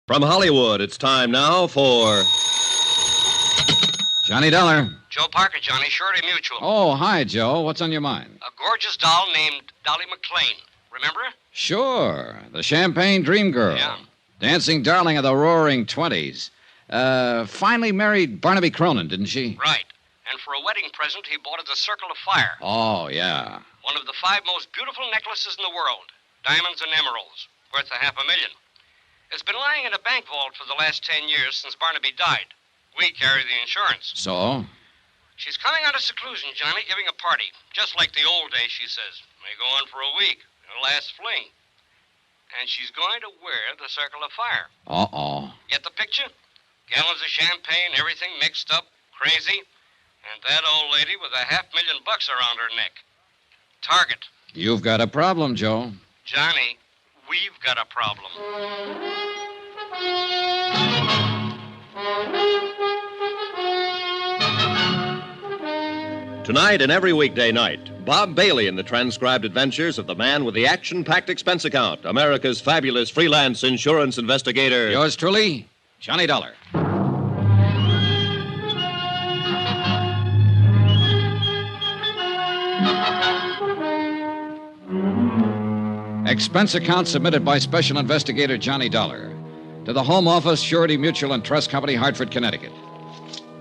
From Hollywood, it's time now for Johnny Dollar. Joe Parker, Johnny, Surety Mutual. Oh, hi, Joe. What's on your mind? A gorgeous doll named Dolly McLean. Remember her? Sure. The Champagne Dream Girl. Yeah. Dancing darling of the roaring 20s. Finally married Barnaby Cronin, didn't she? Right. And for a wedding present, he bought her the Circle of Fire. Oh, yeah. One of the 5 most beautiful necklaces in the world. Diamonds and emeralds. Worth $500,000. It's been lying in a bank vault for the last 10 years since Barnaby died. We carry the insurance. So? She's coming out of seclusion, Johnny, giving a party. Just like the old days, she says. May go on for a week. Her last fling. And she's going to wear the Circle of Fire. Uh-oh. Get the picture? Gallons of champagne, everything mixed up, crazy. And that old lady with $500,000 around her neck. Target. You've got a problem, Joe. Johnny, we've got a problem. Tonight and every weekday night, Bob Bailey in the transcribed adventures of the man with the action-packed expense account, America's fabulous freelance insurance investigator. Yours truly, Johnny Dollar. Expense account submitted by Special Investigator Johnny Dollar to the Home Office, Surety Mutual and Trust Company, Hartford, Connecticut.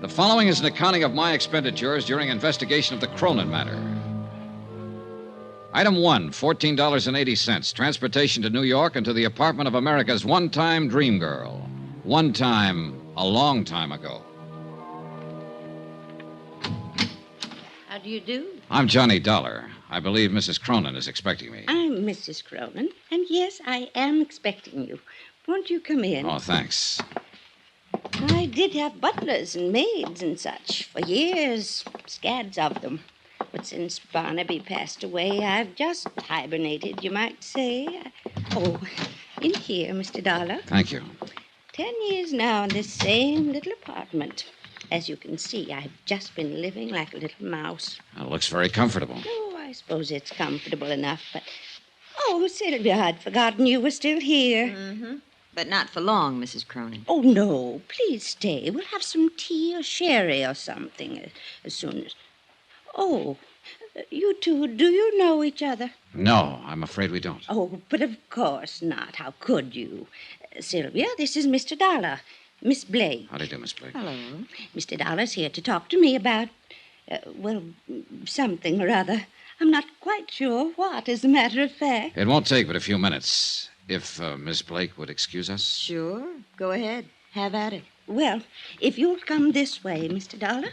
The following is an accounting of my expenditures during investigation of the Cronin matter. Item 1, $14.80. Transportation to New York and to the apartment of America's one-time dream girl. One time, a long time ago. How do you do? I'm Johnny Dollar. I believe Mrs. Cronin is expecting me. I'm Mrs. Cronin, and yes, I am expecting you. Won't you come in? Oh, thanks. I did have butlers and maids and such for years, scads of them. But since Barnaby passed away, I've just hibernated, you might say. Oh, in here, Mr. Dollar. Thank you. 10 years now in this same little apartment. As you can see, I've just been living like a little mouse. It looks very comfortable. Oh, I suppose it's comfortable enough, but... Oh, Sylvia, I'd forgotten you were still here. Mm-hmm. But not for long, Mrs. Cronin. Oh, no, please stay. We'll have some tea or sherry or something as soon as... Oh, you two, do you know each other? No, I'm afraid we don't. Oh, but of course not. How could you? Sylvia, this is Mr. Dollar. Miss Blake. How do you do, Miss Blake? Hello. Mr. Dollar's here to talk to me about, something or other. I'm not quite sure what, as a matter of fact. It won't take but a few minutes. If Miss Blake would excuse us. Sure. Go ahead. Have at it. Well, if you'll come this way, Mr. Dollar.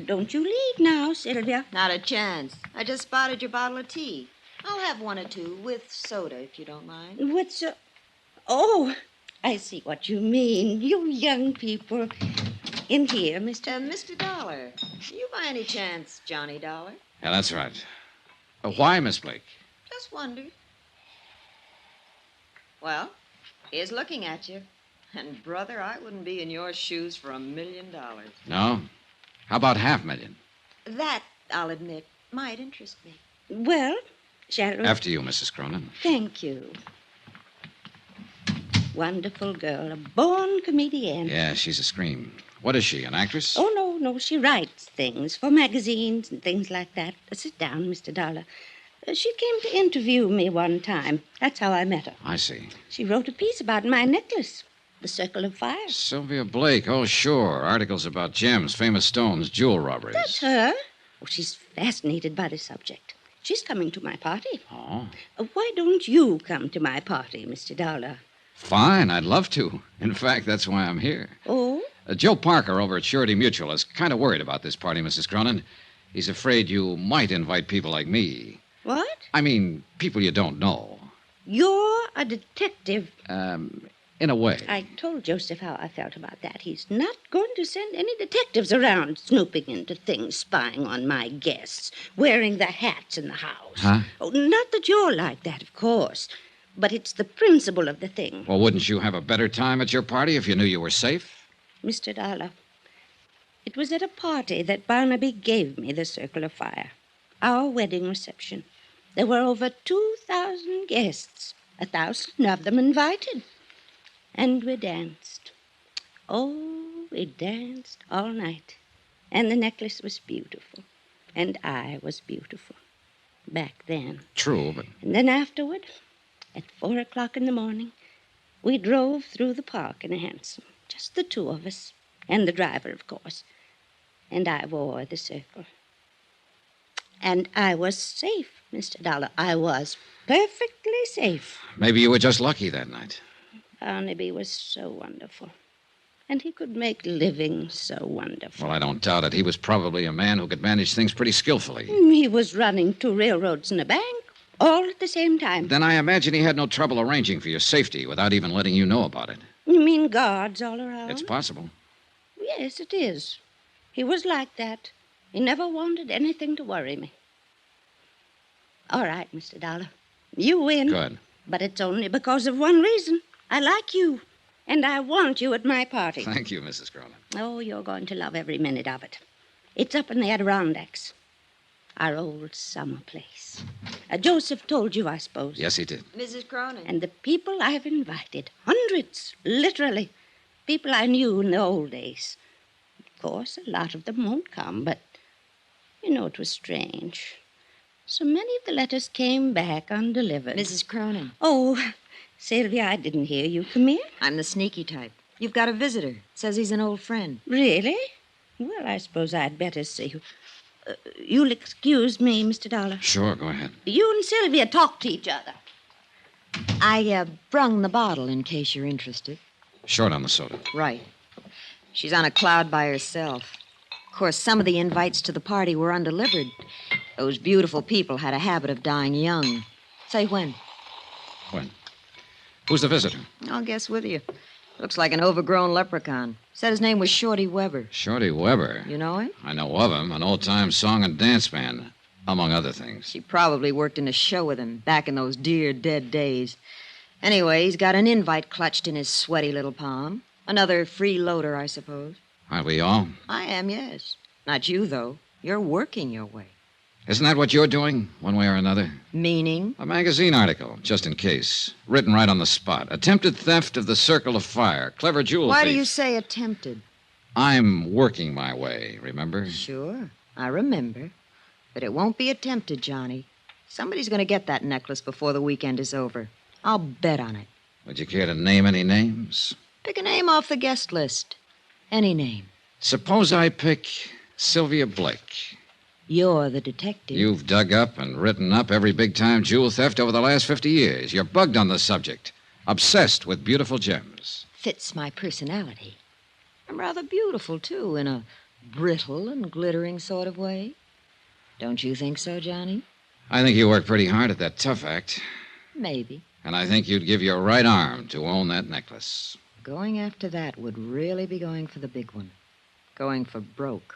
Don't you leave now, Sylvia. Not a chance. I just spotted your bottle of tea. I'll have one or two with soda, if you don't mind. What's Oh, I see what you mean. You young people. In here, Mr. Dollar. You by any chance Johnny Dollar? Yeah, that's right. Why, Miss Blake? Just wondered. Well, here's looking at you. And, brother, I wouldn't be in your shoes for $1 million. No? How about $500,000? That, I'll admit, might interest me. Well, shall we? After you, Mrs. Cronin. Thank you. Wonderful girl, a born comedian. Yeah, she's a scream. What is she, an actress? Oh, no, she writes things for magazines and things like that. Sit down, Mr. Dollar. She came to interview me one time. That's how I met her. I see. She wrote a piece about my necklace, the Circle of Fire. Sylvia Blake. Oh, sure. Articles about gems, famous stones, jewel robberies. That's her. Oh, she's fascinated by the subject. She's coming to my party. Oh. Why don't you come to my party, Mr. Dollar? Fine, I'd love to. In fact, that's why I'm here. Oh? Joe Parker over at Surety Mutual is kind of worried about this party, Mrs. Cronin. He's afraid you might invite people like me. What? I mean, people you don't know. You're a detective. In a way. I told Joseph how I felt about that. He's not going to send any detectives around snooping into things, spying on my guests, wearing the hats in the house. Huh? Oh, not that you're like that, of course. But it's the principle of the thing. Well, wouldn't you have a better time at your party if you knew you were safe? Mr. Dollar, it was at a party that Barnaby gave me the Circle of Fire. Our wedding reception. There were over 2,000 guests, 1,000 of them invited. And we danced. Oh, we danced all night. And the necklace was beautiful. And I was beautiful. Back then. True, but... And then afterward, at 4 o'clock in the morning, we drove through the park in a hansom. Just the two of us. And the driver, of course. And I wore the circle. And I was safe, Mr. Dollar. I was perfectly safe. Maybe you were just lucky that night. Barnaby was so wonderful. And he could make living so wonderful. Well, I don't doubt it. He was probably a man who could manage things pretty skillfully. He was running 2 railroads and a bank, all at the same time. Then I imagine he had no trouble arranging for your safety without even letting you know about it. You mean guards all around? It's possible. Yes, it is. He was like that. He never wanted anything to worry me. All right, Mr. Dollar. You win. Good. But it's only because of one reason. I like you. And I want you at my party. Thank you, Mrs. Cronin. Oh, you're going to love every minute of it. It's up in the Adirondacks. Our old summer place. Joseph told you, I suppose. Yes, he did. Mrs. Cronin. And the people I've invited, hundreds, literally. People I knew in the old days. Of course, a lot of them won't come, but, it was strange. So many of the letters came back undelivered. Mrs. Cronin. Oh, Sylvia, I didn't hear you. Come here. I'm the sneaky type. You've got a visitor. Says he's an old friend. Really? Well, I suppose I'd better see you. You'll excuse me, Mr. Dollar. Sure, go ahead. You and Sylvia talk to each other. I brung the bottle in case you're interested. Short on the soda. Right. She's on a cloud by herself. Of course, some of the invites to the party were undelivered. Those beautiful people had a habit of dying young. Say when. When? Who's the visitor? I'll guess with you. Looks like an overgrown leprechaun. Said his name was Shorty Weber. Shorty Weber. You know him? I know of him. An old-time song and dance man, among other things. She probably worked in a show with him back in those dear dead days. Anyway, he's got an invite clutched in his sweaty little palm. Another freeloader, I suppose. Aren't we all? I am, yes. Not you, though. You're working your way. Isn't that what you're doing, one way or another? Meaning? A magazine article, just in case. Written right on the spot. Attempted theft of the Circle of Fire. Clever jewel Why thief. do you say attempted? I'm working my way, remember? Sure, I remember. But it won't be attempted, Johnny. Somebody's going to get that necklace before the weekend is over. I'll bet on it. Would you care to name any names? Pick a name off the guest list. Any name. Suppose I pick Sylvia Blake. You're the detective. You've dug up and written up every big-time jewel theft over the last 50 years. You're bugged on the subject. Obsessed with beautiful gems. Fits my personality. I'm rather beautiful, too, in a brittle and glittering sort of way. Don't you think so, Johnny? I think you work pretty hard at that tough act. Maybe. And I think you'd give your right arm to own that necklace. Going after that would really be going for the big one. Going for broke.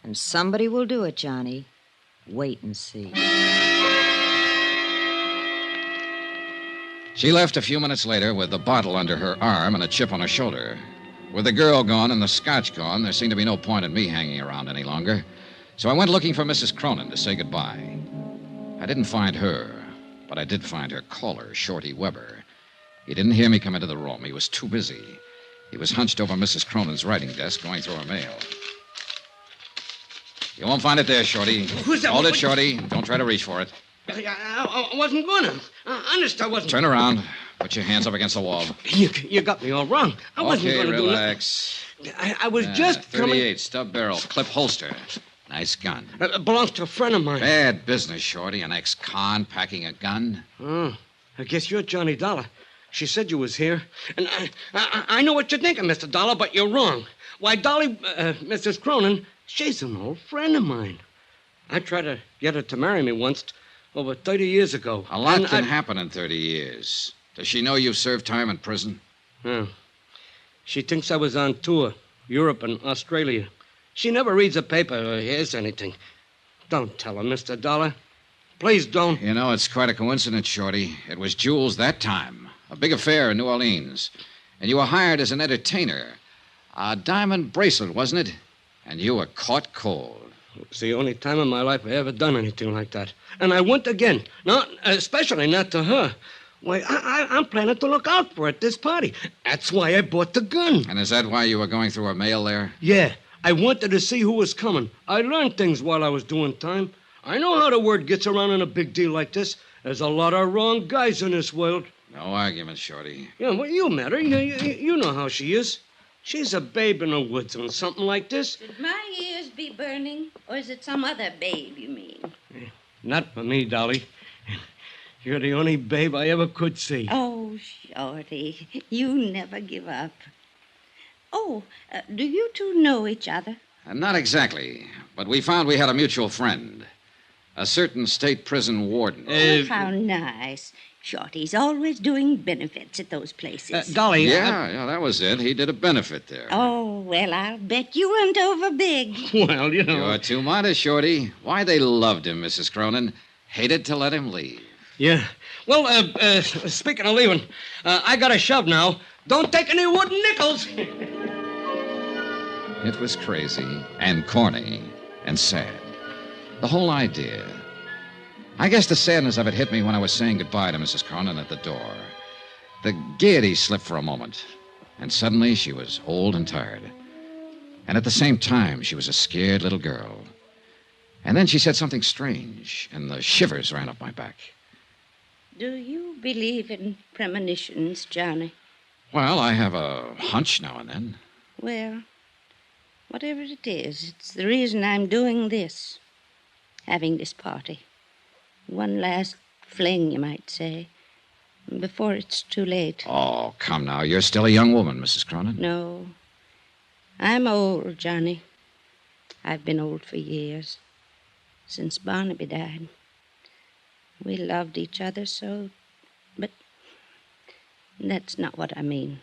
And somebody will do it, Johnny. Wait and see. She left a few minutes later with the bottle under her arm and a chip on her shoulder. With the girl gone and the scotch gone, there seemed to be no point in me hanging around any longer. So I went looking for Mrs. Cronin to say goodbye. I didn't find her, but I did find her caller, Shorty Weber. He didn't hear me come into the room. He was too busy. He was hunched over Mrs. Cronin's writing desk, going through her mail. You won't find it there, Shorty. Who's that? Hold it, Shorty. Don't try to reach for it. I wasn't gonna. Honest, I wasn't. Turn around. Put your hands up against the wall. You got me all wrong. I wasn't Okay, gonna relax. do nothing. I was just 38, stub barrel, clip holster. Nice gun. coming. It belongs to a friend of mine. Bad business, Shorty. An ex-con packing a gun. Oh, I guess you're Johnny Dollar. She said you was here. And I know what you're thinking, Mr. Dollar, but you're wrong. Why, Dolly, Mrs. Cronin, she's an old friend of mine. I tried to get her to marry me once, over 30 years ago. A lot And can happen in 30 years. Does she know you've served time in prison? Yeah. She thinks I was on tour, Europe and Australia. She never reads a paper or hears anything. Don't tell her, Mr. Dollar. Please don't. You know, it's quite a coincidence, Shorty. It was Jules that time. A big affair in New Orleans. And you were hired as an entertainer. A diamond bracelet, wasn't it? And you were caught cold. It's the only time in my life I ever done anything like that. And I went again. Not, especially not to her. Why, I'm planning to look out for it this party. That's why I bought the gun. And is that why you were going through her mail there? Yeah, I wanted to see who was coming. I learned things while I was doing time. I know how the word gets around in a big deal like this. There's a lot of wrong guys in this world. No argument, Shorty. Yeah, well, you met her. You know how she is. She's a babe in the woods on something like this. Should my ears be burning, or is it some other babe you mean? Not for me, Dolly. You're the only babe I ever could see. Oh, Shorty, you never give up. Oh, do you two know each other? Not exactly, but we found we had a mutual friend. A certain state prison warden. Oh, how nice. Shorty's always doing benefits at those places. Dolly. Yeah, that was it. He did a benefit there. Oh, well, I'll bet you went over big. Well, you know. You're too modest, Shorty. Why, they loved him, Mrs. Cronin. Hated to let him leave. Yeah. Well, speaking of leaving, I got a shove now. Don't take any wooden nickels. It was crazy and corny and sad. The whole idea. I guess the sadness of it hit me when I was saying goodbye to Mrs. Cronin at the door. The gaiety slipped for a moment, and suddenly she was old and tired. And at the same time, she was a scared little girl. And then she said something strange, and the shivers ran up my back. Do you believe in premonitions, Johnny? Well, I have a hunch now and then. Well, whatever it is, it's the reason I'm doing this. Having this party. One last fling, you might say, before it's too late. Oh, come now. You're still a young woman, Mrs. Cronin. No. I'm old, Johnny. I've been old for years. Since Barnaby died. We loved each other so, but that's not what I mean.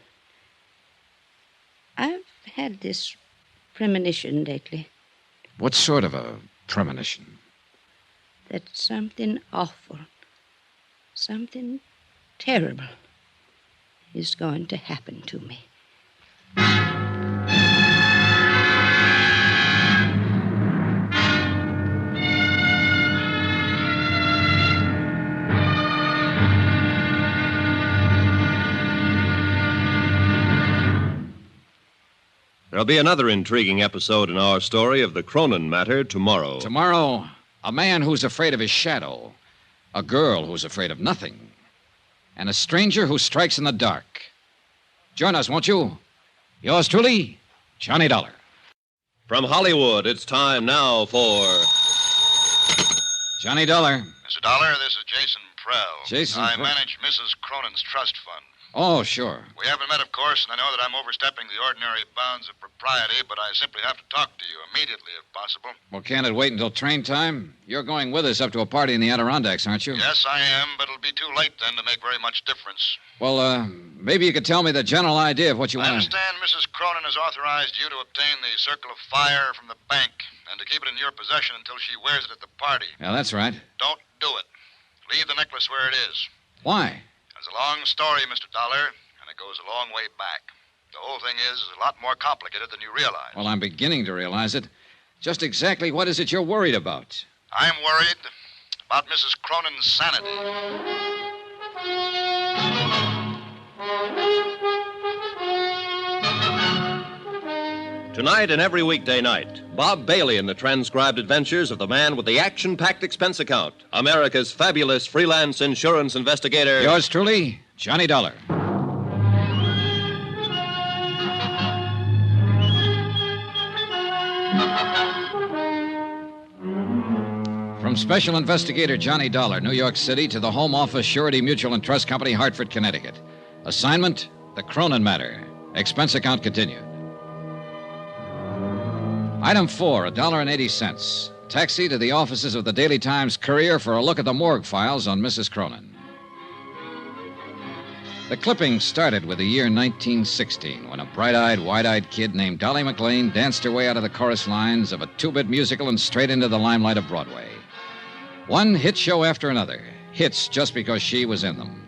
I've had this premonition lately. What sort of a premonition? That something awful, something terrible is going to happen to me. There'll be another intriguing episode in our story of the Cronin matter tomorrow. Tomorrow, a man who's afraid of his shadow, a girl who's afraid of nothing, and a stranger who strikes in the dark. Join us, won't you? Yours truly, Johnny Dollar. From Hollywood, it's time now for... Johnny Dollar. Mr. Dollar, this is Jason Prell. Jason I Prell. manage Mrs. Cronin's trust fund. Oh, sure. We haven't met, of course, and I know that I'm overstepping the ordinary bounds of propriety, but I simply have to talk to you immediately, if possible. Well, can't it wait until train time? You're going with us up to a party in the Adirondacks, aren't you? Yes, I am, but it'll be too late then to make very much difference. Well, maybe you could tell me the general idea of what you I want to... understand Mrs. Cronin has authorized you to obtain the Circle of Fire from the bank and to keep it in your possession until she wears it at the party. Yeah, that's right. Don't do it. Leave the necklace where it is. Why? It's a long story, Mr. Dollar, and it goes a long way back. The whole thing is a lot more complicated than you realize. Well, I'm beginning to realize it. Just exactly what is it you're worried about? I'm worried about Mrs. Cronin's sanity. Tonight and every weekday night, Bob Bailey in the transcribed adventures of the man with the action-packed expense account, America's fabulous freelance insurance investigator. Yours truly, Johnny Dollar. From Special Investigator Johnny Dollar, New York City, to the Home Office Surety Mutual and Trust Company, Hartford, Connecticut. Assignment, the Cronin matter. Expense account continued. Item 4, $1.80. Taxi to the offices of the Daily Times Courier for a look at the morgue files on Mrs. Cronin. The clipping started with the year 1916, when a bright-eyed, wide-eyed kid named Dolly McLean danced her way out of the chorus lines of a two-bit musical and straight into the limelight of Broadway. One hit show after another, hits just because she was in them.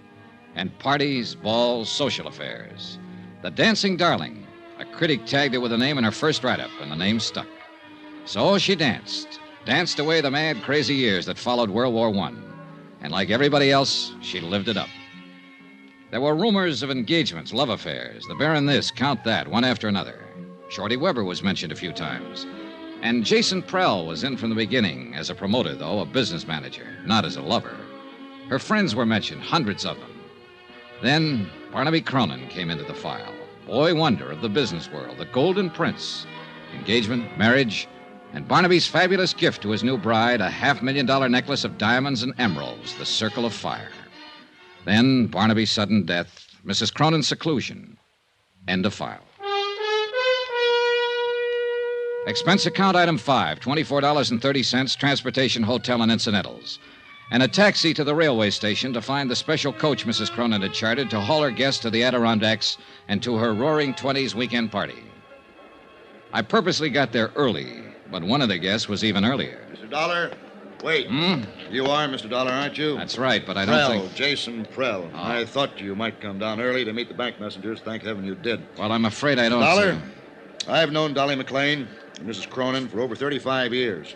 And parties, balls, social affairs. The Dancing Darling. A critic tagged her with a name in her first write-up, and the name stuck. So she danced away the mad, crazy years that followed World War I. And like everybody else, she lived it up. There were rumors of engagements, love affairs, the Baron this, Count that, one after another. Shorty Weber was mentioned a few times. And Jason Prell was in from the beginning, as a promoter, though, a business manager, not as a lover. Her friends were mentioned, hundreds of them. Then Barnaby Cronin came into the file. Boy wonder of the business world, the Golden Prince. Engagement, marriage, and Barnaby's fabulous gift to his new bride, a $500,000 necklace of diamonds and emeralds, the Circle of Fire. Then Barnaby's sudden death, Mrs. Cronin's seclusion. End of file. Expense account item 5, $24.30, transportation, hotel, and incidentals. And a taxi to the railway station to find the special coach Mrs. Cronin had chartered to haul her guests to the Adirondacks and to her roaring 20s weekend party. I purposely got there early, but one of the guests was even earlier. Mr. Dollar, wait. You are Mr. Dollar, aren't you? That's right, but I don't think... Jason Prell. Oh. I thought you might come down early to meet the bank messengers. Thank heaven you did. Well, I'm afraid I don't... Dollar, I've known Dolly McLean and Mrs. Cronin for over 35 years.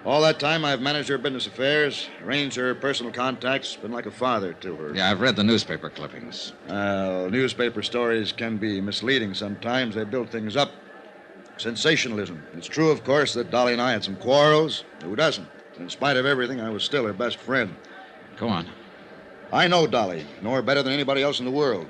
All that time, I've managed her business affairs, arranged her personal contacts, been like a father to her. Yeah, I've read the newspaper clippings. Newspaper stories can be misleading sometimes. They build things up. Sensationalism. It's true, of course, that Dolly and I had some quarrels. Who doesn't? In spite of everything, I was still her best friend. Go on. I know Dolly, know her better than anybody else in the world.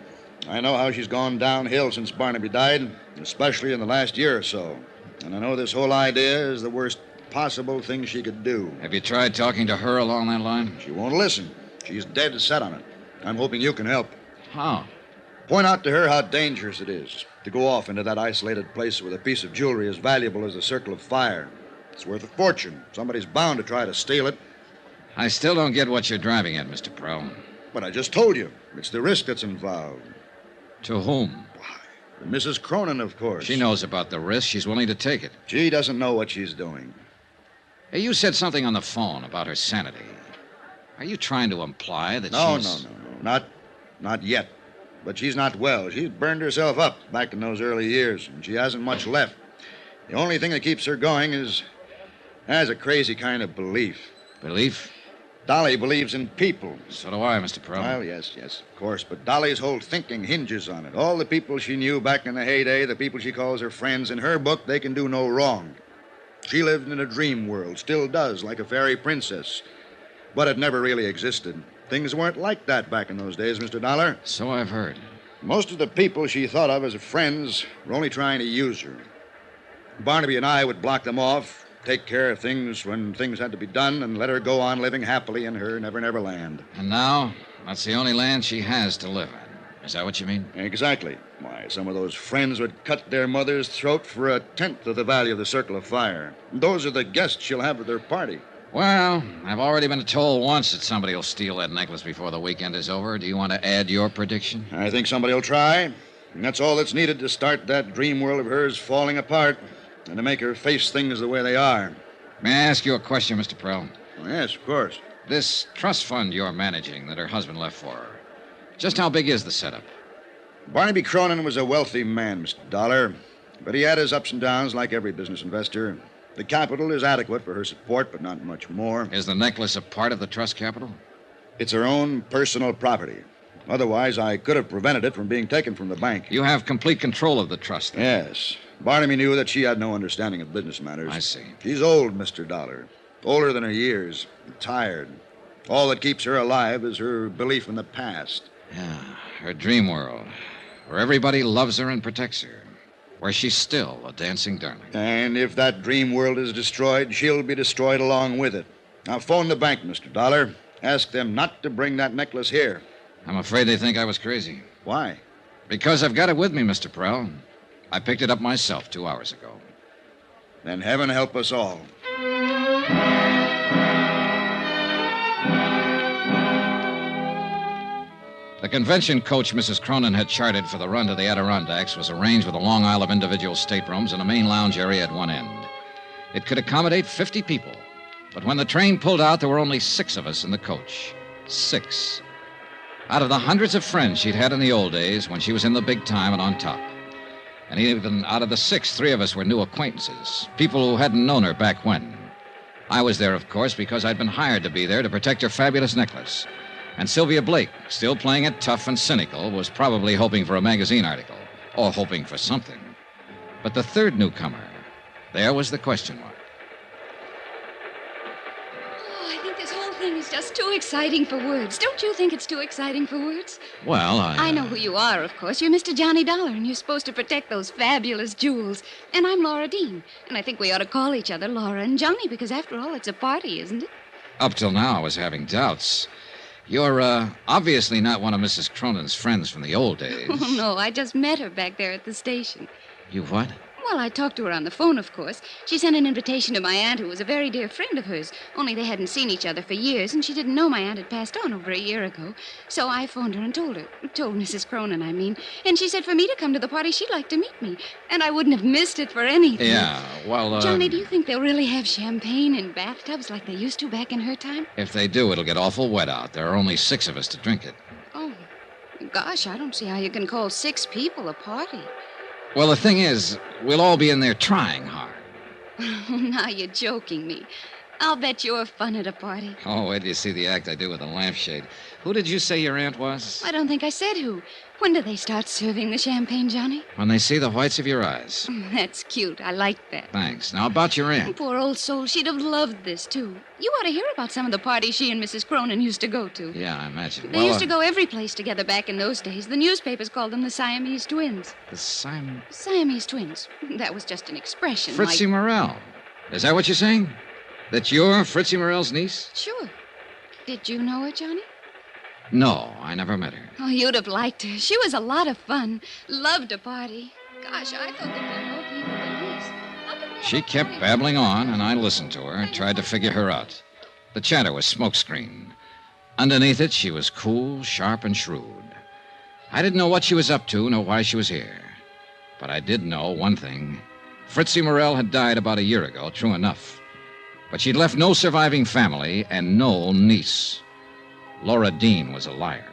I know how she's gone downhill since Barnaby died, especially in the last year or so. And I know this whole idea is the worst possible thing she could do. Have you tried talking to her along that line? She won't listen. She's dead set on it. I'm hoping you can help. How? Point out to her how dangerous it is to go off into that isolated place with a piece of jewelry as valuable as the Circle of Fire. It's worth a fortune. Somebody's bound to try to steal it. I still don't get what you're driving at, Mr. Prell. But I just told you. It's the risk that's involved. To whom? Mrs. Cronin, of course. She knows about the risk. She's willing to take it. She doesn't know what she's doing. Hey, you said something on the phone about her sanity. Are you trying to imply that No. she's... Not yet. But she's not well. She's burned herself up back in those early years, and she hasn't much left. The only thing that keeps her going has a crazy kind of belief. Belief? Dolly believes in people. So do I, Mr. Prell. Well, yes, of course. But Dolly's whole thinking hinges on it. All the people she knew back in the heyday, the people she calls her friends, in her book, they can do no wrong. She lived in a dream world, still does, like a fairy princess. But it never really existed. Things weren't like that back in those days, Mr. Dollar. So I've heard. Most of the people she thought of as her friends were only trying to use her. Barnaby and I would block them off, take care of things when things had to be done, and let her go on living happily in her never land. And now, that's the only land she has to live in. Is that what you mean? Exactly. Why, some of those friends would cut their mother's throat for a tenth of the value of the Circle of Fire. Those are the guests she'll have at their party. Well, I've already been told once that somebody will steal that necklace before the weekend is over. Do you want to add your prediction? I think somebody will try. And that's all that's needed to start that dream world of hers falling apart and to make her face things the way they are. May I ask you a question, Mr. Prell? Well, yes, of course. This trust fund you're managing that her husband left for her, just how big is the setup? Barnaby Cronin was a wealthy man, Mr. Dollar, but he had his ups and downs like every business investor. The capital is adequate for her support, but not much more. Is the necklace a part of the trust capital? It's her own personal property. Otherwise, I could have prevented it from being taken from the bank. You have complete control of the trust, then? Yes. Barnaby knew that she had no understanding of business matters. I see. She's old, Mr. Dollar. Older than her years. Tired. All that keeps her alive is her belief in the past. Yeah, her dream world, where everybody loves her and protects her, where she's still a dancing darling. And if that dream world is destroyed, she'll be destroyed along with it. Now, phone the bank, Mr. Dollar. Ask them not to bring that necklace here. I'm afraid they think I was crazy. Why? Because I've got it with me, Mr. Prell. I picked it up myself 2 hours ago. Then heaven help us all. The convention coach Mrs. Cronin had chartered for the run to the Adirondacks was arranged with a long aisle of individual staterooms and a main lounge area at one end. It could accommodate 50 people, but when the train pulled out, there were only 6 of us in the coach. 6. Out of the hundreds of friends she'd had in the old days when she was in the big time and on top. And even out of the 6, 3 of us were new acquaintances, people who hadn't known her back when. I was there, of course, because I'd been hired to be there to protect her fabulous necklace. And Sylvia Blake, still playing it tough and cynical, was probably hoping for a magazine article, or hoping for something. But the third newcomer, there was the question mark. Oh, I think this whole thing is just too exciting for words. Don't you think it's too exciting for words? Well, I know who you are, of course. You're Mr. Johnny Dollar, and you're supposed to protect those fabulous jewels. And I'm Laura Dean. And I think we ought to call each other Laura and Johnny, because after all, it's a party, isn't it? Up till now, I was having doubts. You're, obviously not one of Mrs. Cronin's friends from the old days. Oh, no, I just met her back there at the station. You what? Well, I talked to her on the phone, of course. She sent an invitation to my aunt, who was a very dear friend of hers, only they hadn't seen each other for years, and she didn't know my aunt had passed on over a year ago. So I phoned her and told Mrs. Cronin, I mean, and she said for me to come to the party, she'd like to meet me, and I wouldn't have missed it for anything. Yeah, well, Johnny, do you think they'll really have champagne in bathtubs like they used to back in her time? If they do, it'll get awful wet out. There are only 6 of us to drink it. Oh, gosh, I don't see how you can call 6 people a party. Well, the thing is, we'll all be in there trying hard. Now you're joking me. I'll bet you're fun at a party. Oh, wait till you see the act I do with the lampshade. Who did you say your aunt was? I don't think I said who. When do they start serving the champagne, Johnny? When they see the whites of your eyes. That's cute. I like that. Thanks. Now, about your aunt. Poor old soul. She'd have loved this, too. You ought to hear about some of the parties she and Mrs. Cronin used to go to. Yeah, I imagine. They used to go every place together back in those days. The newspapers called them the Siamese twins. The Simon... Siamese twins. That was just an expression. Fritzie Morell. Is that what you're saying? That you're Fritzie Morell's niece? Sure. Did you know her, Johnny? No, I never met her. Oh, you'd have liked her. She was a lot of fun. Loved a party. Gosh, I thought there'd be more people than this. How could we She have a kept party? babbling on, and I listened to her and tried to figure her out. The chatter was smokescreen. Underneath it, she was cool, sharp, and shrewd. I didn't know what she was up to, nor why she was here. But I did know one thing. Fritzie Morell had died about a year ago, true enough. But she'd left no surviving family and no niece. Laura Dean was a liar.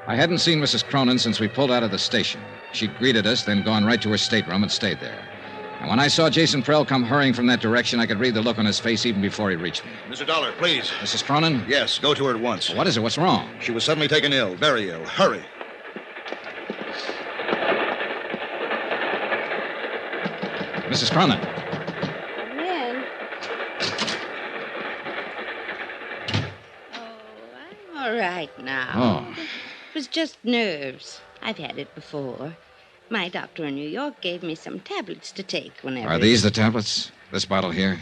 I hadn't seen Mrs. Cronin since we pulled out of the station. She'd greeted us, then gone right to her stateroom and stayed there. And when I saw Jason Prell come hurrying from that direction, I could read the look on his face even before he reached me. Mr. Dollar, please. Mrs. Cronin? Yes, go to her at once. What is it? What's wrong? She was suddenly taken ill, very ill. Hurry. Mrs. Cronin. Come in. Oh, I'm all right now. Oh. It was just nerves. I've had it before. My doctor in New York gave me some tablets to take whenever... Are these the tablets? This bottle here?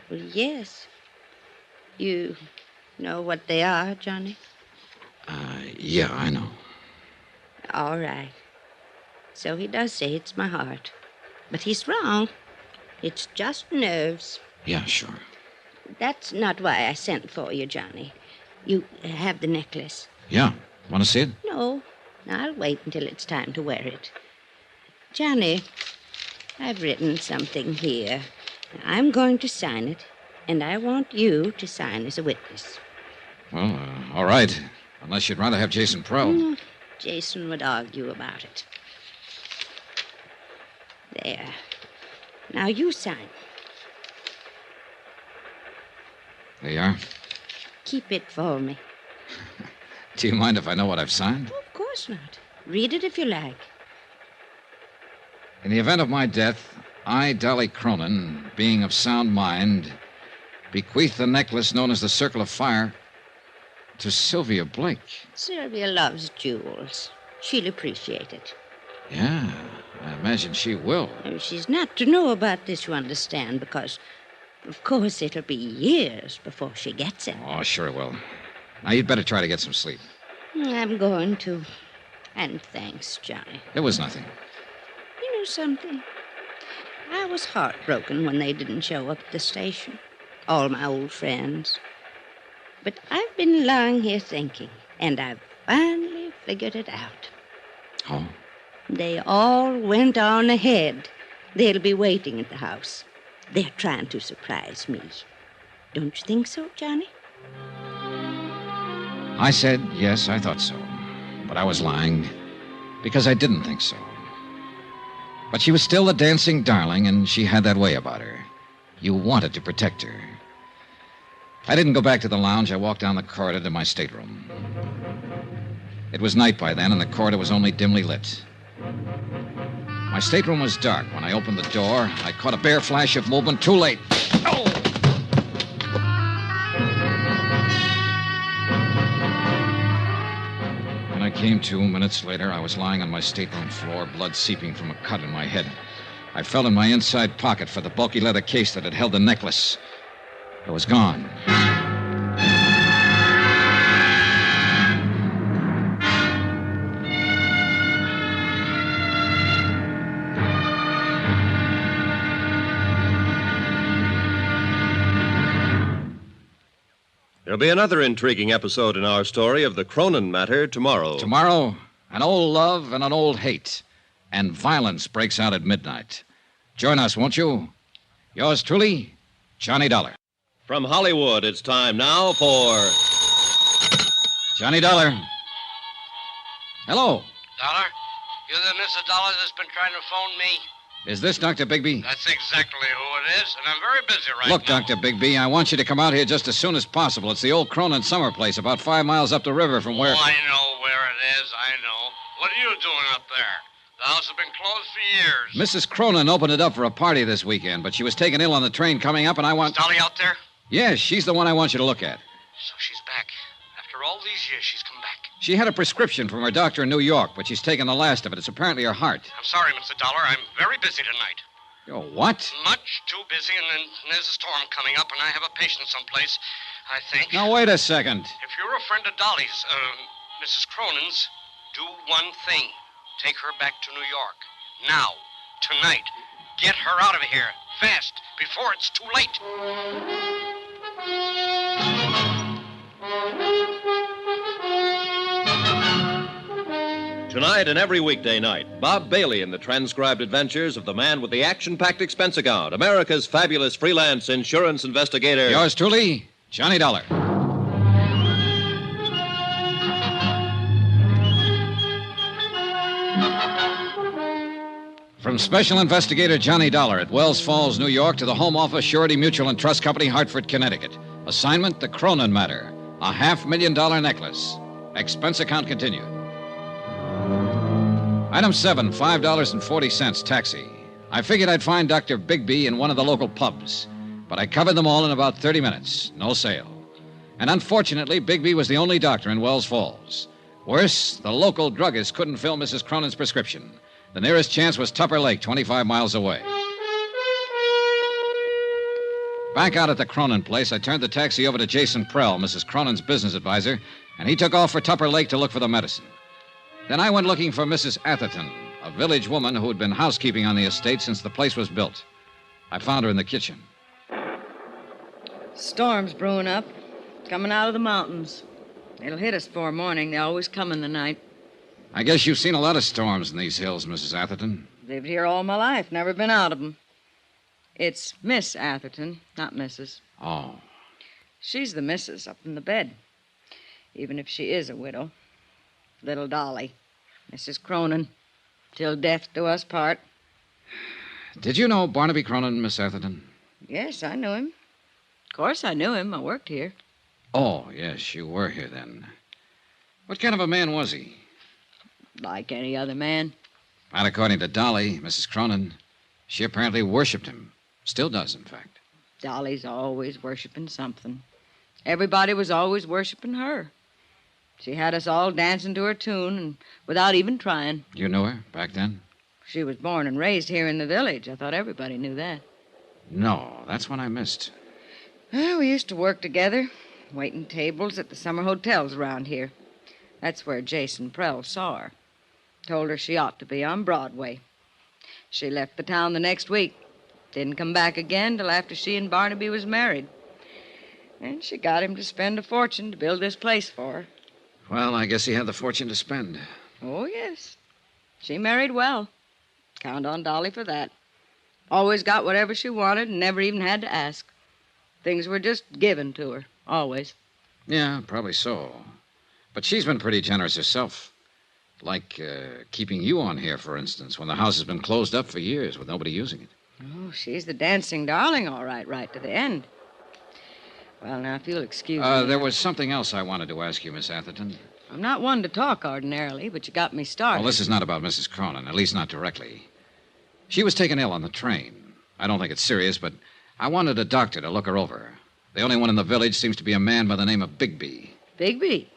Well, yes. You know what they are, Johnny? Yeah, I know. All right. So he does say it's my heart. But he's wrong. It's just nerves. Yeah, sure. That's not why I sent for you, Johnny. You have the necklace. Yeah. Want to see it? No, I'll wait until it's time to wear it. Johnny, I've written something here. I'm going to sign it, and I want you to sign as a witness. Well, all right. Unless you'd rather have Jason Prell. No, Jason would argue about it. There. Now you sign. There you are. Keep it for me. Do you mind if I know what I've signed? Of course not. Read it if you like. In the event of my death, I, Dolly Cronin, being of sound mind, bequeath the necklace known as the Circle of Fire to Sylvia Blake. Sylvia loves jewels. She'll appreciate it. Yeah, I imagine she will. She's not to know about this, you understand, because, of course, it'll be years before she gets it. Oh, sure it will. Now, you'd better try to get some sleep. I'm going to. And thanks, Johnny. It was nothing. You know something? I was heartbroken when they didn't show up at the station. All my old friends. But I've been lying here thinking, and I've finally figured it out. Oh? They all went on ahead. They'll be waiting at the house. They're trying to surprise me. Don't you think so, Johnny? I said, yes, I thought so. But I was lying because I didn't think so. But she was still a dancing darling, and she had that way about her. You wanted to protect her. I didn't go back to the lounge. I walked down the corridor to my stateroom. It was night by then, and the corridor was only dimly lit. My stateroom was dark. When I opened the door, I caught a bare flash of movement. Too late. Oh! When I came to, minutes later, I was lying on my stateroom floor, blood seeping from a cut in my head. I felt in my inside pocket for the bulky leather case that had held the necklace. It was gone. There'll be another intriguing episode in our story of the Cronin matter tomorrow. Tomorrow, an old love and an old hate. And violence breaks out at midnight. Join us, won't you? Yours truly, Johnny Dollar. From Hollywood, it's time now for... Johnny Dollar. Hello. Dollar? You're the Mr. Dollar that's been trying to phone me? Is this Dr. Bigby? That's exactly who it is, and I'm very busy right Look, now. Dr. Bigby, I want you to come out here just as soon as possible. It's the old Cronin summer place about 5 miles up the river from where... Oh, I know where it is, I know. What are you doing up there? The house has been closed for years. Mrs. Cronin opened it up for a party this weekend, but she was taken ill on the train coming up, and I want... Is Dolly out there? Yes, she's the one I want you to look at. So she's back. After all these years, she's come back. She had a prescription from her doctor in New York, but she's taken the last of it. It's apparently her heart. I'm sorry, Mr. Dollar. I'm very busy tonight. Oh, what? Much too busy, and then there's a storm coming up, and I have a patient someplace, I think. Now, wait a second. If you're a friend of Dolly's, Mrs. Cronin's, do one thing. Take her back to New York. Now. Tonight. Get her out of here. Fast. Before it's too late. Tonight and every weekday night, Bob Bailey in the transcribed adventures of the man with the action-packed expense account, America's fabulous freelance insurance investigator. Yours truly, Johnny Dollar. From Special Investigator Johnny Dollar at Wells Falls, New York, to the Home Office, Surety Mutual and Trust Company, Hartford, Connecticut. Assignment, the Cronin matter. A $500,000 necklace. Expense account continued. Item 7, $5.40, taxi. I figured I'd find Dr. Bigby in one of the local pubs, but I covered them all in about 30 minutes. No sale. And unfortunately, Bigby was the only doctor in Wells Falls. Worse, the local druggist couldn't fill Mrs. Cronin's prescription. The nearest chance was Tupper Lake, 25 miles away. Back out at the Cronin place, I turned the taxi over to Jason Prell, Mrs. Cronin's business advisor, and he took off for Tupper Lake to look for the medicine. Then I went looking for Mrs. Atherton, a village woman who had been housekeeping on the estate since the place was built. I found her in the kitchen. Storm's brewing up, coming out of the mountains. It'll hit us before morning. They always come in the night. I guess you've seen a lot of storms in these hills, Mrs. Atherton. Lived here all my life, never been out of them. It's Miss Atherton, not Mrs. Oh. She's the missus up in the bed, even if she is a widow. Little Dolly, Mrs. Cronin, till death do us part. Did you know Barnaby Cronin, Miss Atherton? Yes, I knew him. Of course I knew him. I worked here. Oh, yes, you were here then. What kind of a man was he? Like any other man. Not according to Dolly, Mrs. Cronin. She apparently worshipped him. Still does, in fact. Dolly's always worshiping something. Everybody was always worshiping her. She had us all dancing to her tune, and without even trying. You knew her back then? She was born and raised here in the village. I thought everybody knew that. No, that's what I missed. Well, we used to work together, waiting tables at the summer hotels around here. That's where Jason Prell saw her. Told her she ought to be on Broadway. She left the town the next week. Didn't come back again till after she and Barnaby was married. And she got him to spend a fortune to build this place for her. Well, I guess he had the fortune to spend. Oh, yes. She married well. Count on Dolly for that. Always got whatever she wanted and never even had to ask. Things were just given to her, always. Yeah, probably so. But she's been pretty generous herself. Like keeping you on here, for instance, when the house has been closed up for years with nobody using it. Oh, she's the dancing darling, all right, right to the end. Well, now, if you'll excuse me. There was something else I wanted to ask you, Miss Atherton. I'm not one to talk ordinarily, but you got me started. Well, this is not about Mrs. Cronin, at least not directly. She was taken ill on the train. I don't think it's serious, but I wanted a doctor to look her over. The only one in the village seems to be a man by the name of Bigby. Bigby?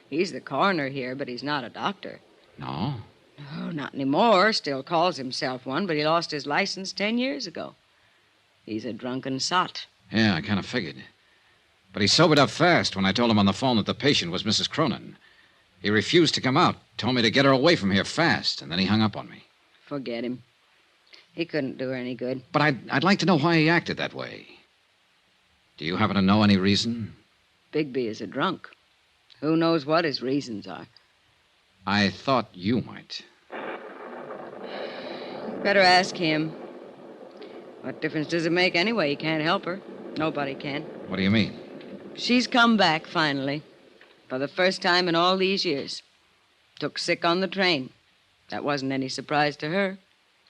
He's the coroner here, but he's not a doctor. No? No, not anymore. Still calls himself one, but he lost his license 10 years ago. He's a drunken sot. Yeah, I kind of figured. But he sobered up fast when I told him on the phone that the patient was Mrs. Cronin. He refused to come out, told me to get her away from here fast, and then he hung up on me. Forget him. He couldn't do her any good. But I'd like to know why he acted that way. Do you happen to know any reason? Bigby is a drunk. Who knows what his reasons are? I thought you might. Better ask him. What difference does it make anyway? He can't help her. Nobody can. What do you mean? She's come back, finally. For the first time in all these years. Took sick on the train. That wasn't any surprise to her.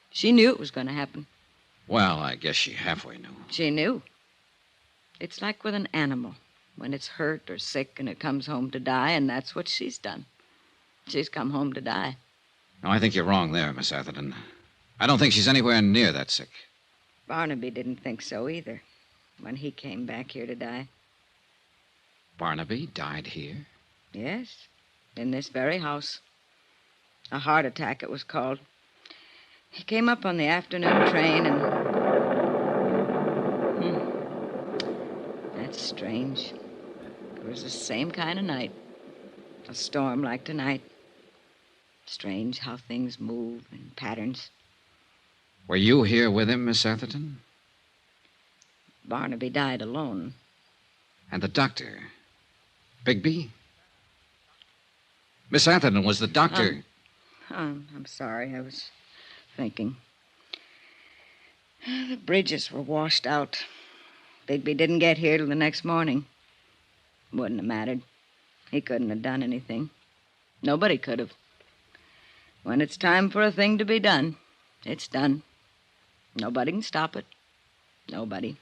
She knew it was going to happen. Well, I guess she halfway knew. She knew. It's like with an animal. When it's hurt or sick and it comes home to die, and that's what she's done. She's come home to die. No, I think you're wrong there, Miss Atherton. I don't think she's anywhere near that sick. Barnaby didn't think so either when he came back here to die. Barnaby died here? Yes, in this very house. A heart attack, it was called. He came up on the afternoon train and... That's strange. It was the same kind of night. A storm like tonight. Strange how things move in patterns. Were you here with him, Miss Atherton? Barnaby died alone. And the doctor? Bigby? Miss Atherton, was the doctor... I'm sorry. I was thinking. The bridges were washed out. Bigby didn't get here till the next morning. Wouldn't have mattered. He couldn't have done anything. Nobody could have. When it's time for a thing to be done, it's done. Nobody can stop it. Nobody.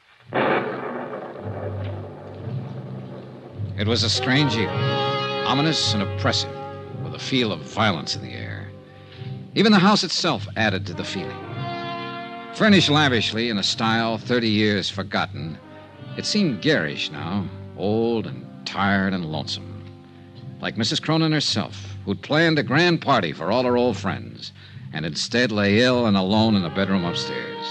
It was a strange evening, ominous and oppressive, with a feel of violence in the air. Even the house itself added to the feeling. Furnished lavishly in a style 30 years forgotten, it seemed garish now, old and tired and lonesome. Like Mrs. Cronin herself, who'd planned a grand party for all her old friends, and instead lay ill and alone in the bedroom upstairs.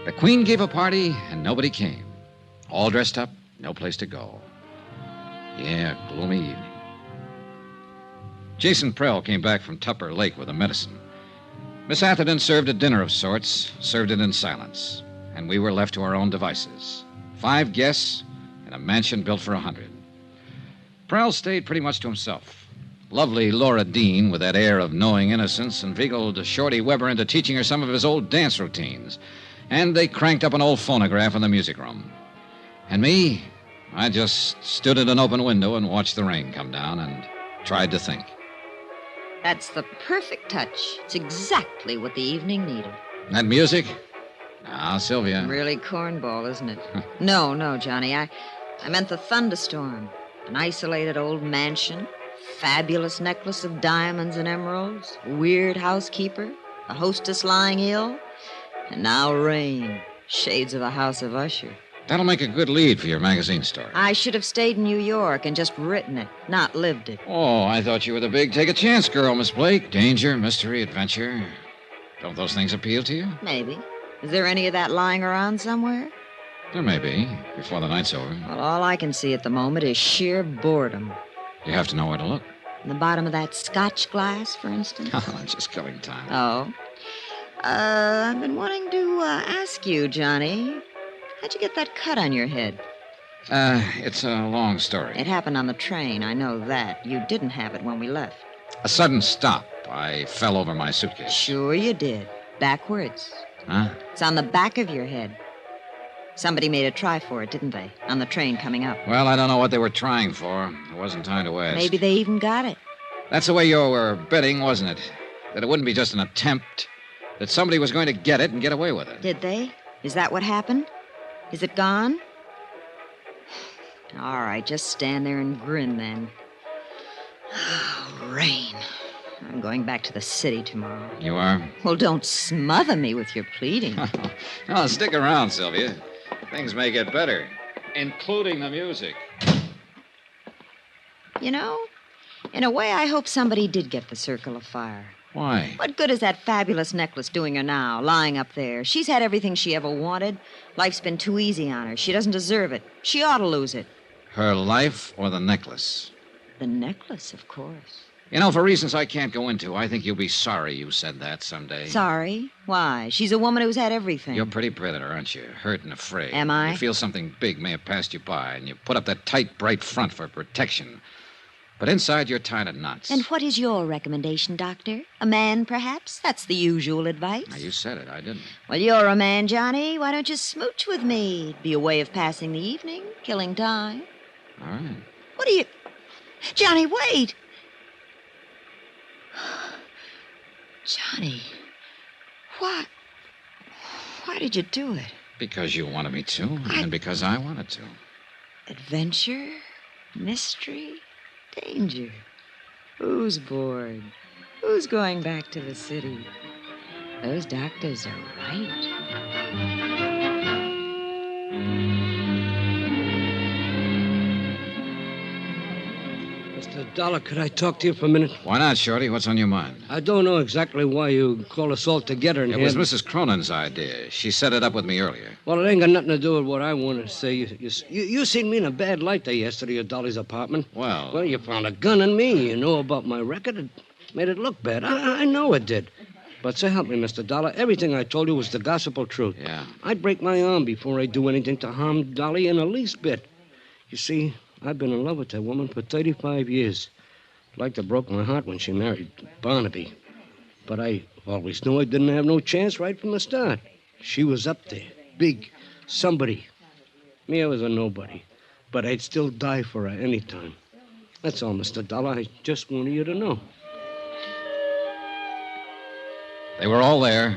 The Queen gave a party, and nobody came. All dressed up, no place to go. Yeah, gloomy evening. Jason Prell came back from Tupper Lake with a medicine. Miss Atherton served a dinner of sorts, served it in silence, and we were left to our own devices. 5 guests in a mansion built for 100. Prell stayed pretty much to himself. Lovely Laura Dean, with that air of knowing innocence, inveigled Shorty Weber into teaching her some of his old dance routines. And they cranked up an old phonograph in the music room. And me, I just stood at an open window and watched the rain come down and tried to think. That's the perfect touch. It's exactly what the evening needed. That music? Now, Sylvia. Really cornball, isn't it? No, Johnny. I meant the thunderstorm. An isolated old mansion, fabulous necklace of diamonds and emeralds, a weird housekeeper, a hostess lying ill, and now rain. Shades of a house of Usher. That'll make a good lead for your magazine story. I should have stayed in New York and just written it, not lived it. Oh, I thought you were the big take-a-chance girl, Miss Blake. Danger, mystery, adventure. Don't those things appeal to you? Maybe. Is there any of that lying around somewhere? There may be, before the night's over. Well, all I can see at the moment is sheer boredom. You have to know where to look. In the bottom of that scotch glass, for instance? Just killing time. Oh. I've been wanting to ask you, Johnny. How'd you get that cut on your head? It's a long story. It happened on the train, I know that. You didn't have it when we left. A sudden stop. I fell over my suitcase. Sure you did. Backwards. Huh? It's on the back of your head. Somebody made a try for it, didn't they? On the train coming up. Well, I don't know what they were trying for. There wasn't time to ask. Maybe they even got it. That's the way you were betting, wasn't it? That it wouldn't be just an attempt. that somebody was going to get it and get away with it. Did they? Is that what happened? Is it gone? All right, just stand there and grin then. Rain. I'm going back to the city tomorrow. You are? Well, don't smother me with your pleading. No, stick around, Sylvia. Things may get better, including the music. You know, in a way, I hope somebody did get the Circle of Fire. Why? What good is that fabulous necklace doing her now, lying up there? She's had everything she ever wanted. Life's been too easy on her. She doesn't deserve it. She ought to lose it. Her life or the necklace? The necklace, of course. You know, for reasons I can't go into, I think you'll be sorry you said that someday. Sorry? Why? She's a woman who's had everything. You're a pretty predator, aren't you? Hurt and afraid. Am I? You feel something big may have passed you by, and you put up that tight, bright front for protection. But inside, you're tied in knots. And what is your recommendation, Doctor? A man, perhaps? That's the usual advice. Now, you said it. I didn't. Well, you're a man, Johnny. Why don't you smooch with me? It'd be a way of passing the evening, killing time. All right. What are you... Johnny, wait! Johnny, why did you do it? Because you wanted me to, and because I wanted to. Adventure, mystery, danger. Who's bored? Who's going back to the city? Those doctors are right. Mr. Dollar, could I talk to you for a minute? Why not, Shorty? What's on your mind? I don't know exactly why you called us all together in It here. was Mrs. Cronin's idea. She set it up with me earlier. Well, it ain't got nothing to do with what I want to say. You seen me in a bad light there yesterday at Dolly's apartment. Well, You found a gun in me. You know about my record. It made it look bad. I know it did. But so help me, Mr. Dollar, everything I told you was the gospel truth. yeah. I'd break my arm before I'd do anything to harm Dolly in the least bit. You see, I've been in love with that woman for 35 years. Like to broke my heart when she married Barnaby. But I always knew I didn't have no chance right from the start. She was up there, big, somebody. Me, I was a nobody. But I'd still die for her any time. That's all, Mr. Dollar. I just wanted you to know. They were all there,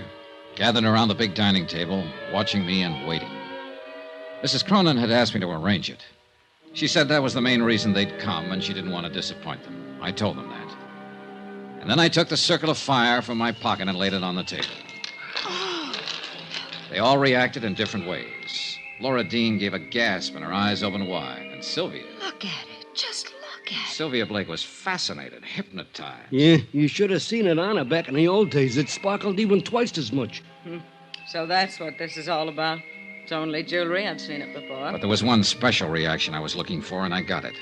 gathered around the big dining table, watching me and waiting. Mrs. Cronin had asked me to arrange it. She said that was the main reason they'd come, and she didn't want to disappoint them. I told them that. And then I took the Circle of Fire from my pocket and laid it on the table. They all reacted in different ways. Laura Dean gave a gasp and her eyes opened wide. And Sylvia... Look at it. Just look at it. Sylvia Blake was fascinated, hypnotized. Yeah, you should have seen it on her back in the old days. It sparkled even twice as much. So that's what this is all about. It's only jewelry. I've seen it before. But there was one special reaction I was looking for, and I got it.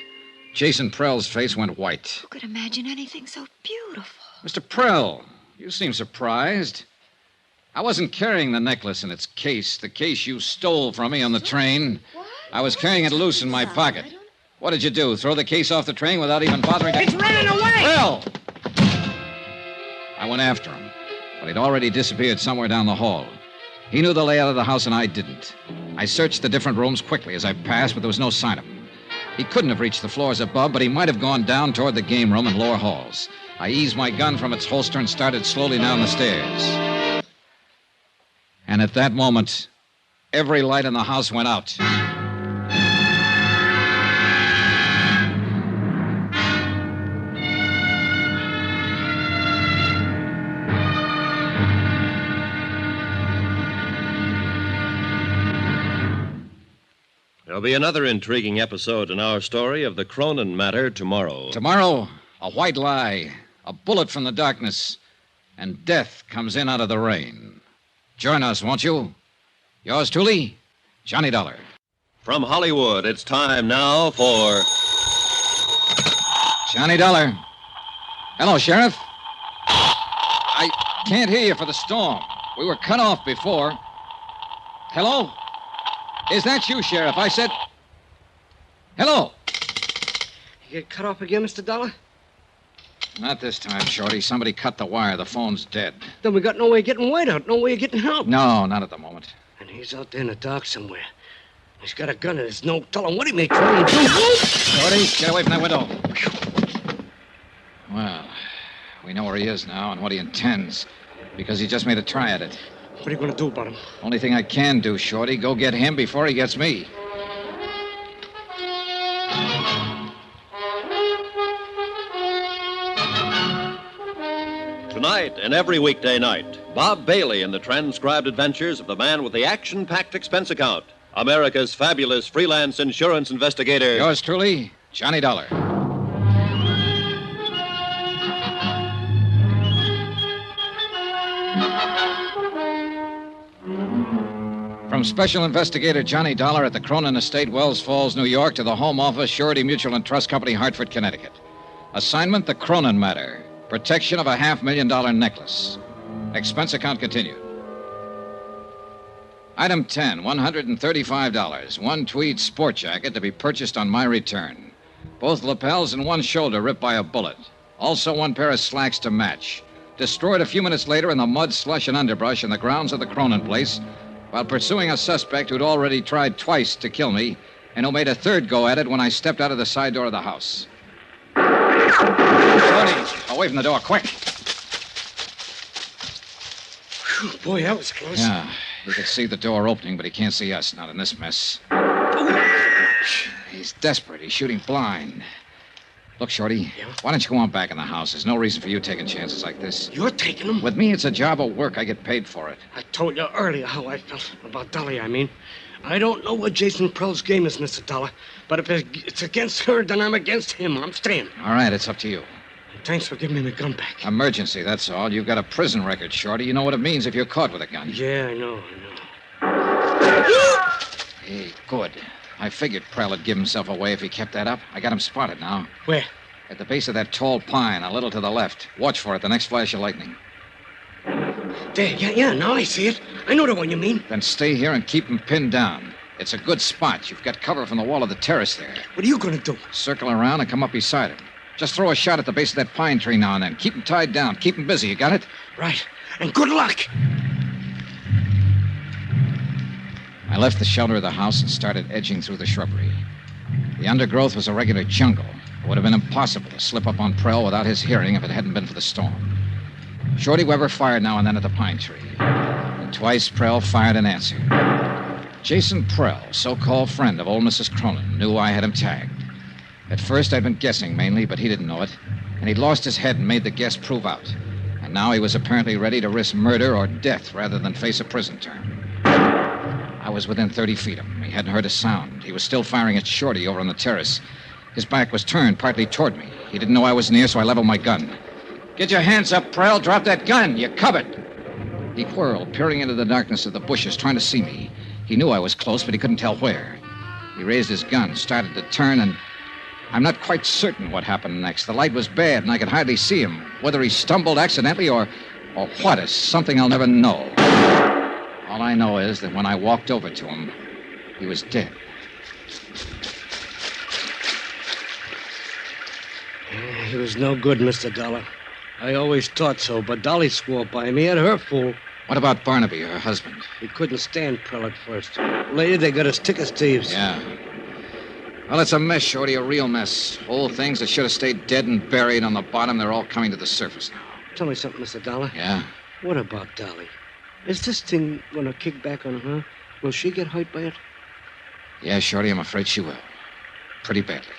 Jason Prell's face went white. Who could imagine anything so beautiful? Mr. Prell, you seem surprised. I wasn't carrying the necklace in its case, the case you stole from me on the train. What? I was carrying it loose in my pocket. What did you do, throw the case off the train without even bothering to... It's running away! Prell! I went after him, but he'd already disappeared somewhere down the hall. He knew the layout of the house, and I didn't. I searched the different rooms quickly as I passed, but there was no sign of him. He couldn't have reached the floors above, but he might have gone down toward the game room and lower halls. I eased my gun from its holster and started slowly down the stairs. And at that moment, every light in the house went out. There'll be another intriguing episode in our story of the Cronin matter tomorrow. Tomorrow, a white lie, a bullet from the darkness, and death comes in out of the rain. Join us, won't you? Yours truly, Johnny Dollar. From Hollywood, it's time now for... Johnny Dollar. Hello, Sheriff. I can't hear you for the storm. We were cut off before. Hello? Is that you, Sheriff? I said... Hello? You get cut off again, Mr. Dollar? Not this time, Shorty. Somebody cut the wire. The phone's dead. Then we got no way of getting White out, no way of getting help. No, not at the moment. And he's out there in the dark somewhere. He's got a gun and there's no telling what he may try and do. Shorty, get away from that window. Well, we know where he is now and what he intends. Because he just made a try at it. What are you going to do about him? Only thing I can do, Shorty, go get him before he gets me. Tonight and every weekday night, Bob Bailey in the transcribed adventures of the man with the action-packed expense account, America's fabulous freelance insurance investigator. Yours truly, Johnny Dollar. From Special Investigator Johnny Dollar at the Cronin Estate, Wells Falls, New York, to the Home Office, Surety Mutual and Trust Company, Hartford, Connecticut. Assignment, the Cronin matter. Protection of a $500,000 necklace. Expense account continued. Item 10, $135. One tweed sport jacket to be purchased on my return. Both lapels and one shoulder ripped by a bullet. Also one pair of slacks to match. Destroyed a few minutes later in the mud, slush, and underbrush in the grounds of the Cronin place while pursuing a suspect who'd already tried twice to kill me and who made a third go at it when I stepped out of the side door of the house. Tony, away from the door, quick. Whew, boy, that was close. Yeah, he could see the door opening, but he can't see us, not in this mess. He's desperate. He's shooting blind. Look, Shorty, why don't you go on back in the house? There's no reason for you taking chances like this. You're taking them? With me, it's a job of work. I get paid for it. I told you earlier how I felt about Dolly, I mean. I don't know what Jason Prell's game is, Mr. Dollar, but if it's against her, then I'm against him. I'm staying. All right, it's up to you. Thanks for giving me my gun back. Emergency, that's all. You've got a prison record, Shorty. You know what it means if you're caught with a gun. Yeah, I know. Hey, good. I figured Prell would give himself away if he kept that up. I got him spotted now. Where? At the base of that tall pine, a little to the left. Watch for it, the next flash of lightning. There, yeah, now I see it. I know the one you mean. Then stay here and keep him pinned down. It's a good spot. You've got cover from the wall of the terrace there. What are you going to do? Circle around and come up beside him. Just throw a shot at the base of that pine tree now and then. Keep him tied down. Keep him busy. You got it? Right. And good luck. I left the shelter of the house and started edging through the shrubbery. The undergrowth was a regular jungle. It would have been impossible to slip up on Prell without his hearing if it hadn't been for the storm. Shorty Weber fired now and then at the pine tree. And twice Prell fired in answer. Jason Prell, so-called friend of old Mrs. Cronin, knew I had him tagged. At first, I'd been guessing mainly, but he didn't know it. And he'd lost his head and made the guess prove out. And now he was apparently ready to risk murder or death rather than face a prison term. I was within 30 feet of him. He hadn't heard a sound. He was still firing at Shorty over on the terrace. His back was turned partly toward me. He didn't know I was near, so I leveled my gun. Get your hands up, Prell. Drop that gun. You're covered. He whirled, peering into the darkness of the bushes, trying to see me. He knew I was close, but he couldn't tell where. He raised his gun, started to turn, and I'm not quite certain what happened next. The light was bad, and I could hardly see him. Whether he stumbled accidentally or what is something I'll never know. All I know is that when I walked over to him, he was dead. He was no good, Mr. Dollar. I always thought so, but Dolly swore by him. He had her fool. What about Barnaby, her husband? He couldn't stand Prell at first. Later, they got us thick as thieves. Yeah. Well, it's a mess, Shorty, a real mess. Old things that should have stayed dead and buried on the bottom, they're all coming to the surface now. Tell me something, Mr. Dollar. Yeah? What about Dolly? Is this thing going to kick back on her? Will she get hurt by it? Yeah, Shorty, I'm afraid she will. Pretty badly.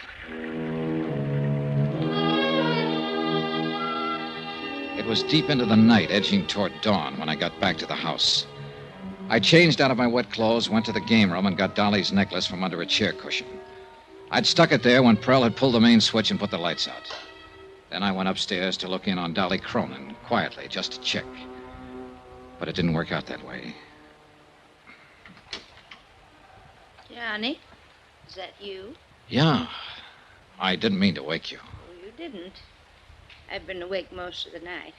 It was deep into the night, edging toward dawn, when I got back to the house. I changed out of my wet clothes, went to the game room, and got Dolly's necklace from under a chair cushion. I'd stuck it there when Prell had pulled the main switch and put the lights out. Then I went upstairs to look in on Dolly Cronin, quietly, just to check. But it didn't work out that way. Johnny, is that you? Yeah. I didn't mean to wake you. Oh, you didn't. I've been awake most of the night.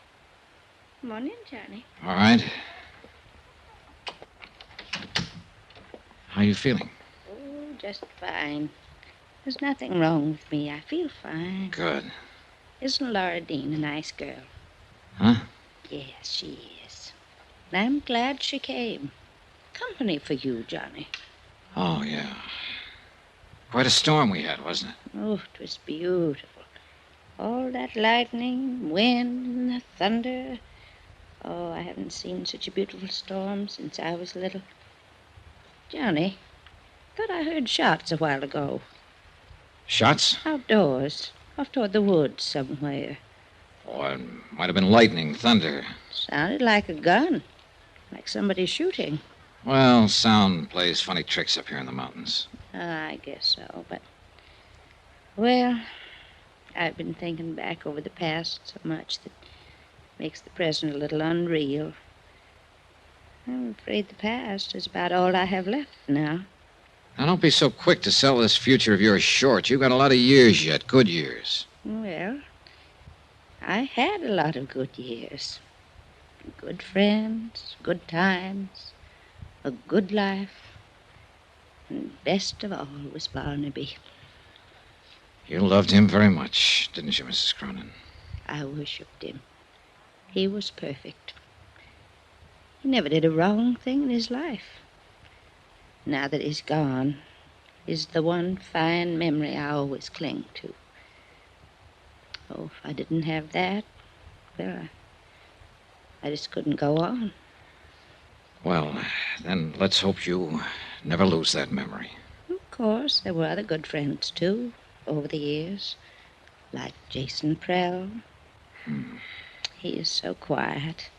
Come on in, Johnny. All right. How you feeling? Oh, just fine. There's nothing wrong with me. I feel fine. Good. Isn't Laura Dean a nice girl? Huh? Yes, she is. And I'm glad she came. Company for you, Johnny. Oh, yeah. Quite a storm we had, wasn't it? Oh, it was beautiful. All that lightning, wind, and the thunder. Oh, I haven't seen such a beautiful storm since I was little. Johnny, thought I heard shots a while ago. Shots? Outdoors, off toward the woods somewhere. Oh, it might have been lightning, thunder. Sounded like a gun, like somebody shooting. Well, sound plays funny tricks up here in the mountains. I guess so, but... Well, I've been thinking back over the past so much that makes the present a little unreal. I'm afraid the past is about all I have left now. Now, don't be so quick to sell this future of yours short. You've got a lot of years yet, good years. Well, I had a lot of good years. Good friends, good times, a good life. And best of all was Barnaby. You loved him very much, didn't you, Mrs. Cronin? I worshipped him. He was perfect. He never did a wrong thing in his life. Now that he's gone, is the one fine memory I always cling to. Oh, if I didn't have that, well, I just couldn't go on. Well, then let's hope you never lose that memory. Of course, there were other good friends, too, over the years, like Jason Prell. He is so quiet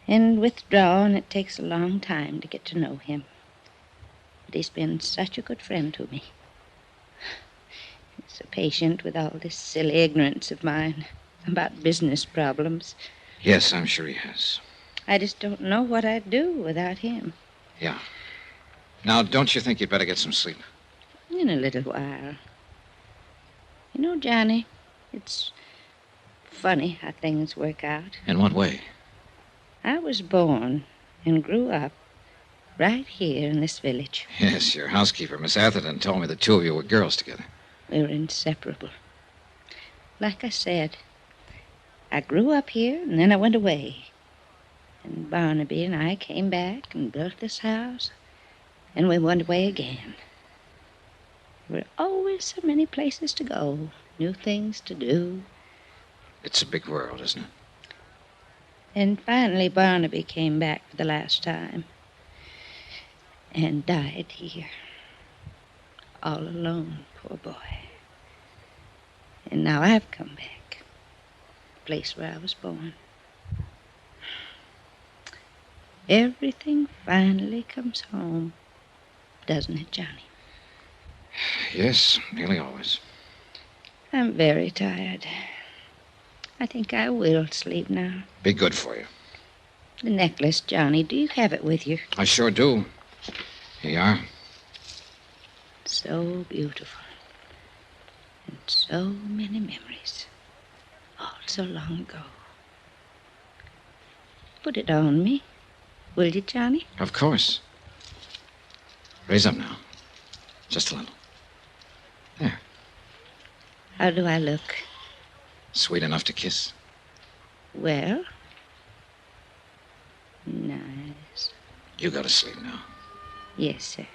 and withdrawn, it takes a long time to get to know him. But he's been such a good friend to me. He's so patient with all this silly ignorance of mine about business problems. Yes, I'm sure he has. I just don't know what I'd do without him. Yeah. Now, don't you think you'd better get some sleep? In a little while. You know, Johnny, it's funny how things work out. In what way? I was born and grew up right here in this village. Yes, your housekeeper, Miss Atherton, told me the two of you were girls together. We were inseparable. Like I said, I grew up here and then I went away. And Barnaby and I came back and built this house, and we went away again. There were always so many places to go, new things to do. It's a big world, isn't it? And finally Barnaby came back for the last time and died here. All alone, poor boy. And now I've come back, the place where I was born. Everything finally comes home, doesn't it, Johnny? Yes, nearly always. I'm very tired. I think I will sleep now. Be good for you. The necklace, Johnny, do you have it with you? I sure do. Here you are. So beautiful. And so many memories. All so long ago. Put it on me. Will you, Johnny? Of course. Raise up now. Just a little. There. How do I look? Sweet enough to kiss. Well? Nice. You go to sleep now. Yes, sir.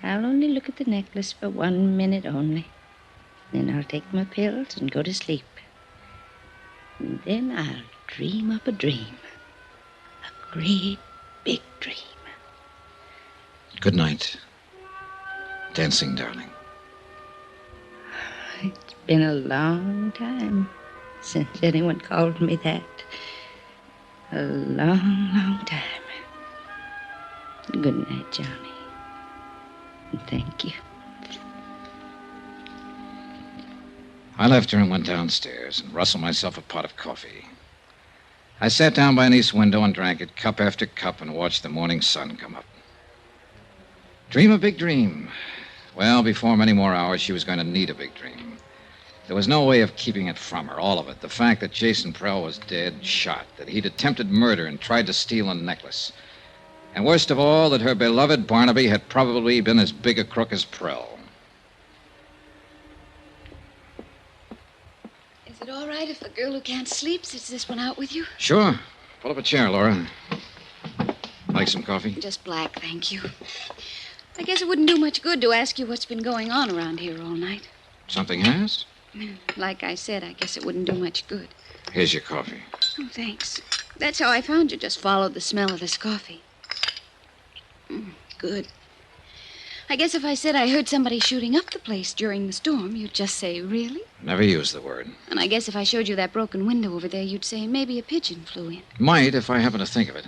I'll only look at the necklace for 1 minute only. Then I'll take my pills and go to sleep. And then I'll dream up a dream. A great big dream. Good night. Dancing, darling. It's been a long time since anyone called me that. A long, long time. Good night, Johnny. And thank you. I left her and went downstairs and rustled myself a pot of coffee. I sat down by an east window and drank it cup after cup and watched the morning sun come up. Dream a big dream. Well, before many more hours, she was going to need a big dream. There was no way of keeping it from her, all of it. The fact that Jason Prell was dead, shot, that he'd attempted murder and tried to steal a necklace. And worst of all, that her beloved Barnaby had probably been as big a crook as Prell. Is it all right if a girl who can't sleep sits this one out with you? Sure. Pull up a chair, Laura. Like some coffee? Just black, thank you. I guess it wouldn't do much good to ask you what's been going on around here all night. Something has? Like I said, I guess it wouldn't do much good. Here's your coffee. Oh, thanks. That's how I found you. Just followed the smell of this coffee. Good. I guess if I said I heard somebody shooting up the place during the storm, you'd just say, really? Never used the word. And I guess if I showed you that broken window over there, you'd say maybe a pigeon flew in. Might, if I happen to think of it.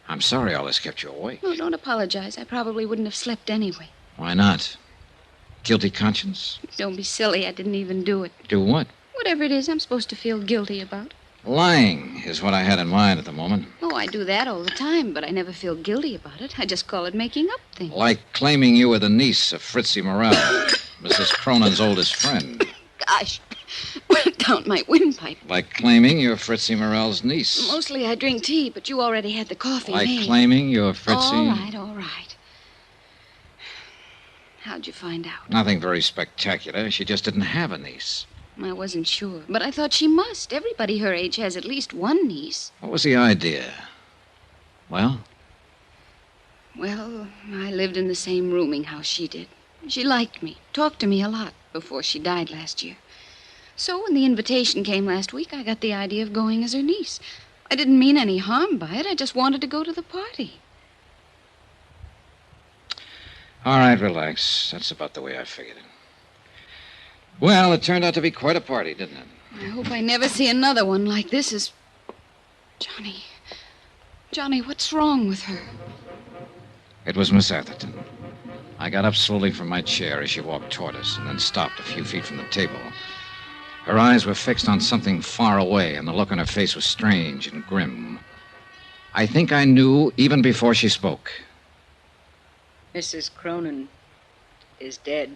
I'm sorry all this kept you awake. Oh, don't apologize. I probably wouldn't have slept anyway. Why not? Guilty conscience? Don't be silly. I didn't even do it. Do what? Whatever it is I'm supposed to feel guilty about. Lying is what I had in mind at the moment. Oh, I do that all the time, but I never feel guilty about it. I just call it making up things. Like claiming you were the niece of Fritzie Morel, Mrs. Cronin's oldest friend. Gosh, went down my windpipe. Like claiming you're Fritzie Morel's niece. Mostly I drink tea, but you already had the coffee Like made. claiming you're Fritzie... All right. How'd you find out? Nothing very spectacular. She just didn't have a niece. I wasn't sure, but I thought she must. Everybody her age has at least one niece. What was the idea? Well? Well, I lived in the same rooming house she did. She liked me, talked to me a lot before she died last year. So when the invitation came last week, I got the idea of going as her niece. I didn't mean any harm by it. I just wanted to go to the party. All right, relax. That's about the way I figured it. Well, it turned out to be quite a party, didn't it? I hope I never see another one like this. Johnny, what's wrong with her? It was Miss Atherton. I got up slowly from my chair as she walked toward us and then stopped a few feet from the table. Her eyes were fixed on something far away, and the look on her face was strange and grim. I think I knew even before she spoke. Mrs. Cronin is dead.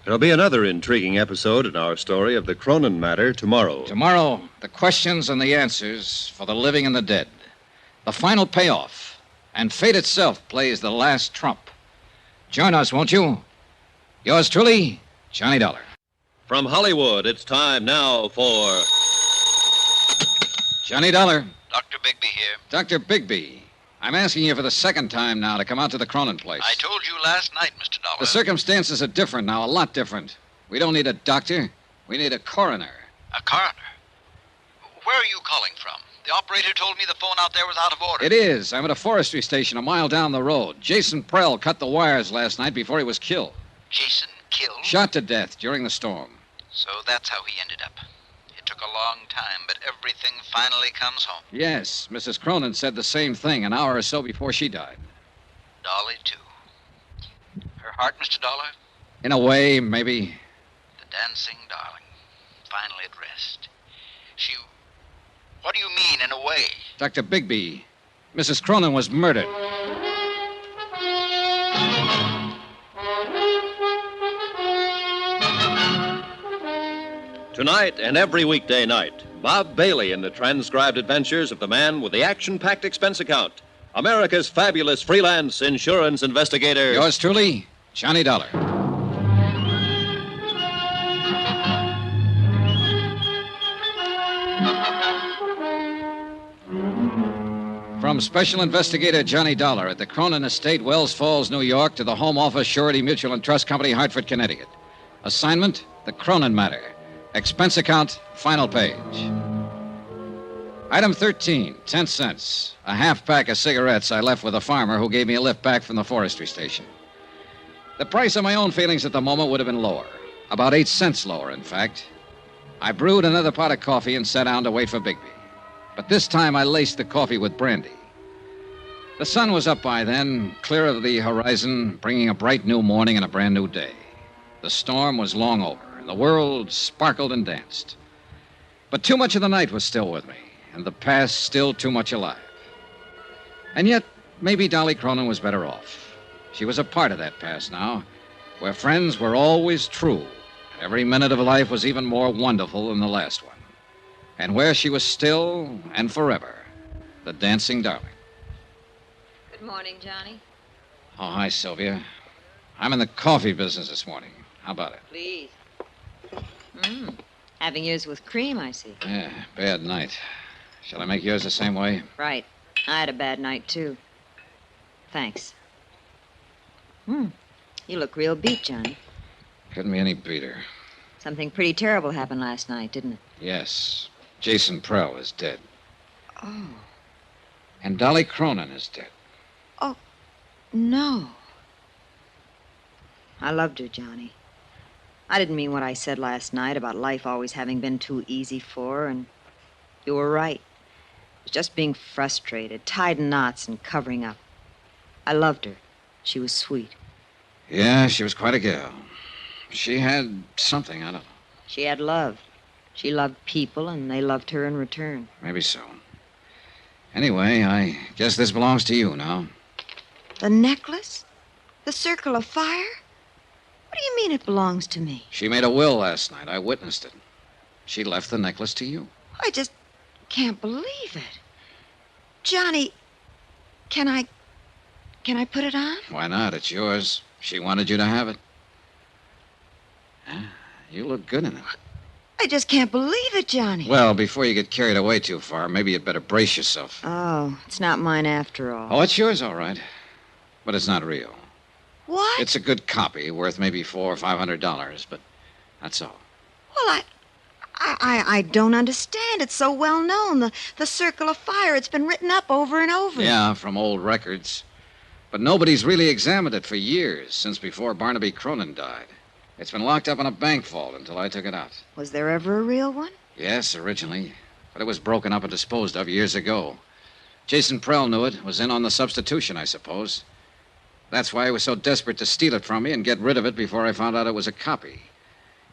There'll be another intriguing episode in our story of the Cronin matter tomorrow. Tomorrow, the questions and the answers for the living and the dead. The final payoff. And fate itself plays the last trump. Join us, won't you? Yours truly, Johnny Dollar. From Hollywood, it's time now for... Johnny Dollar. Dr. Bigby here. Dr. Bigby. I'm asking you for the second time now to come out to the Cronin place. I told you last night, Mr. Dollar. The circumstances are different now, a lot different. We don't need a doctor. We need a coroner. A coroner? Where are you calling from? The operator told me the phone out there was out of order. It is. I'm at a forestry station a mile down the road. Jason Prell cut the wires last night before he was killed. Jason killed? Shot to death during the storm. So that's how he ended up. It took a long time, but everything finally comes home. Yes, Mrs. Cronin said the same thing an hour or so before she died. Dolly, too. Her heart, Mr. Dollar? In a way, maybe. The dancing darling. Finally at rest. She... What do you mean, in a way? Dr. Bigby, Mrs. Cronin was murdered. Tonight and every weekday night, Bob Bailey in the transcribed adventures of the man with the action-packed expense account. America's fabulous freelance insurance investigator. Yours truly, Johnny Dollar. From Special Investigator Johnny Dollar at the Cronin Estate, Wells Falls, New York, to the Home Office, Surety Mutual and Trust Company, Hartford, Connecticut. Assignment, the Cronin matter. Expense account, final page. Item 13, 10 cents. A half pack of cigarettes I left with a farmer who gave me a lift back from the forestry station. The price of my own feelings at the moment would have been lower. About 8 cents lower, in fact. I brewed another pot of coffee and sat down to wait for Bigby. But this time I laced the coffee with brandy. The sun was up by then, clear of the horizon, bringing a bright new morning and a brand new day. The storm was long over, and the world sparkled and danced. But too much of the night was still with me, and the past still too much alive. And yet, maybe Dolly Cronin was better off. She was a part of that past now, where friends were always true, and every minute of life was even more wonderful than the last one. And where she was still and forever, the dancing darling. Good morning, Johnny. Oh, hi, Sylvia. I'm in the coffee business this morning. How about it? Please. Having yours with cream, I see. Yeah, bad night. Shall I make yours the same way? Right. I had a bad night, too. Thanks. You look real beat, Johnny. Couldn't be any beater. Something pretty terrible happened last night, didn't it? Yes. Jason Prell is dead. Oh. And Dolly Cronin is dead. Oh, no. I loved her, Johnny. I didn't mean what I said last night about life always having been too easy for her, and you were right. It was just being frustrated, tied in knots and covering up. I loved her. She was sweet. Yeah, she was quite a gal. She had something, I don't know. She had love. She loved people, and they loved her in return. Maybe so. Anyway, I guess this belongs to you now. The necklace? The circle of fire? What do you mean it belongs to me? She made a will last night. I witnessed it. She left the necklace to you. I just can't believe it. Johnny, can I put it on? Why not? It's yours. She wanted you to have it. You look good in it. I just can't believe it, Johnny. Well, before you get carried away too far, maybe you'd better brace yourself. Oh, it's not mine after all. Oh, it's yours, all right. But it's not real. What? It's a good copy, worth maybe $400 or $500, but that's all. Well, I don't understand. It's so well known. The circle of fire. It's been written up over and over. Yeah, from old records. But nobody's really examined it for years, since before Barnaby Cronin died. It's been locked up in a bank vault until I took it out. Was there ever a real one? Yes, originally. But it was broken up and disposed of years ago. Jason Prell knew it, was in on the substitution, I suppose. That's why he was so desperate to steal it from me and get rid of it before I found out it was a copy.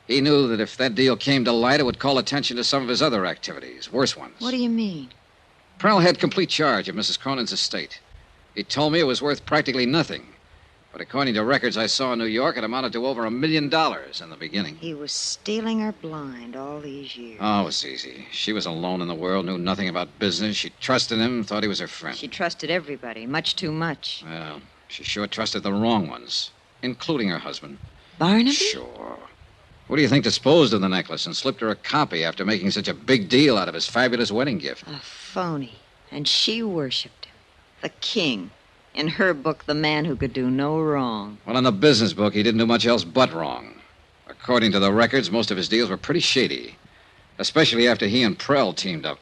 He knew that if that deal came to light, it would call attention to some of his other activities, worse ones. What do you mean? Prell had complete charge of Mrs. Cronin's estate. He told me it was worth practically nothing. But according to records I saw in New York, it amounted to over $1 million in the beginning. He was stealing her blind all these years. Oh, it was easy. She was alone in the world, knew nothing about business. She trusted him, thought he was her friend. She trusted everybody, much too much. Well, she sure trusted the wrong ones, including her husband. Barnaby? Sure. Who do you think disposed of the necklace and slipped her a copy after making such a big deal out of his fabulous wedding gift? A phony. And she worshipped him. The king. In her book, the man who could do no wrong. Well, in the business book, he didn't do much else but wrong. According to the records, most of his deals were pretty shady, especially after he and Prell teamed up.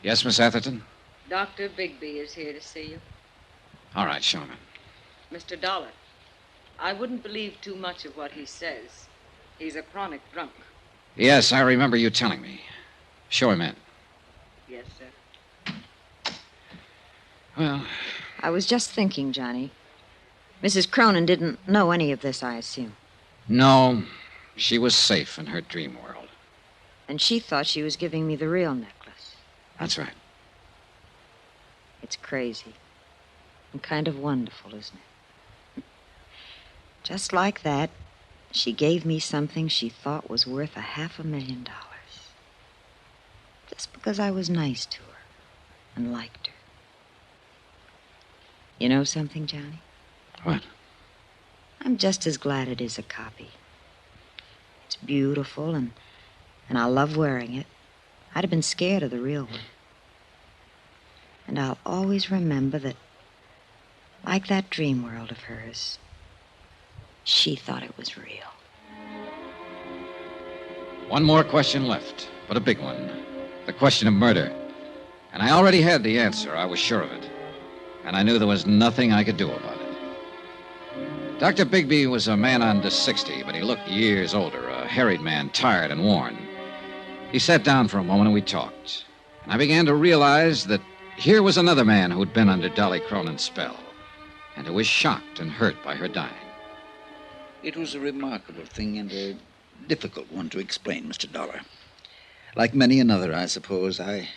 Yes, Miss Atherton? Dr. Bigby is here to see you. All right, show him in. Mr. Dollar, I wouldn't believe too much of what he says. He's a chronic drunk. Yes, I remember you telling me. Show him in. Yes, sir. Well, I was just thinking, Johnny. Mrs. Cronin didn't know any of this, I assume. no, she was safe in her dream world. And she thought she was giving me the real necklace. That's right. It's crazy. And kind of wonderful, isn't it? Just like that, she gave me something she thought was worth $500,000. Just because I was nice to her and liked her. You know something, Johnny? What? I'm just as glad it is a copy. It's beautiful, and I love wearing it. I'd have been scared of the real one. And I'll always remember that, like that dream world of hers, she thought it was real. One more question left, but a big one. The question of murder. And I already had the answer. I was sure of it. And I knew there was nothing I could do about it. Dr. Bigby was a man under 60, but he looked years older, a harried man, tired and worn. He sat down for a moment and we talked. And I began to realize that here was another man who'd been under Dolly Cronin's spell, and who was shocked and hurt by her dying. It was a remarkable thing and a difficult one to explain, Mr. Dollar. Like many another, I suppose, I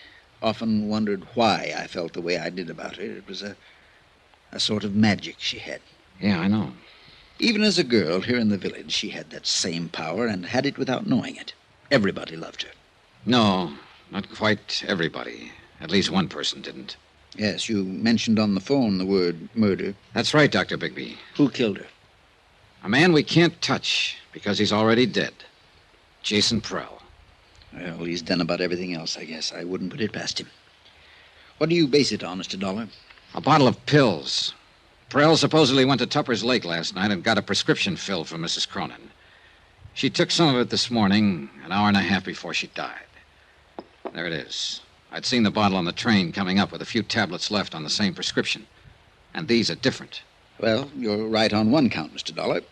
often wondered why I felt the way I did about her. It was a sort of magic she had. Yeah, I know. Even as a girl here in the village, she had that same power and had it without knowing it. Everybody loved her. No, not quite everybody. At least one person didn't. Yes, you mentioned on the phone the word murder. That's right, Dr. Bigby. Who killed her? A man we can't touch because he's already dead. Jason Prell. Well, he's done about everything else, I guess. I wouldn't put it past him. What do you base it on, Mr. Dollar? A bottle of pills. Prell supposedly went to Tupper's Lake last night and got a prescription filled for Mrs. Cronin. She took some of it this morning, an hour and a half before she died. There it is. I'd seen the bottle on the train coming up with a few tablets left on the same prescription. And these are different. Well, you're right on one count, Mr. Dollar.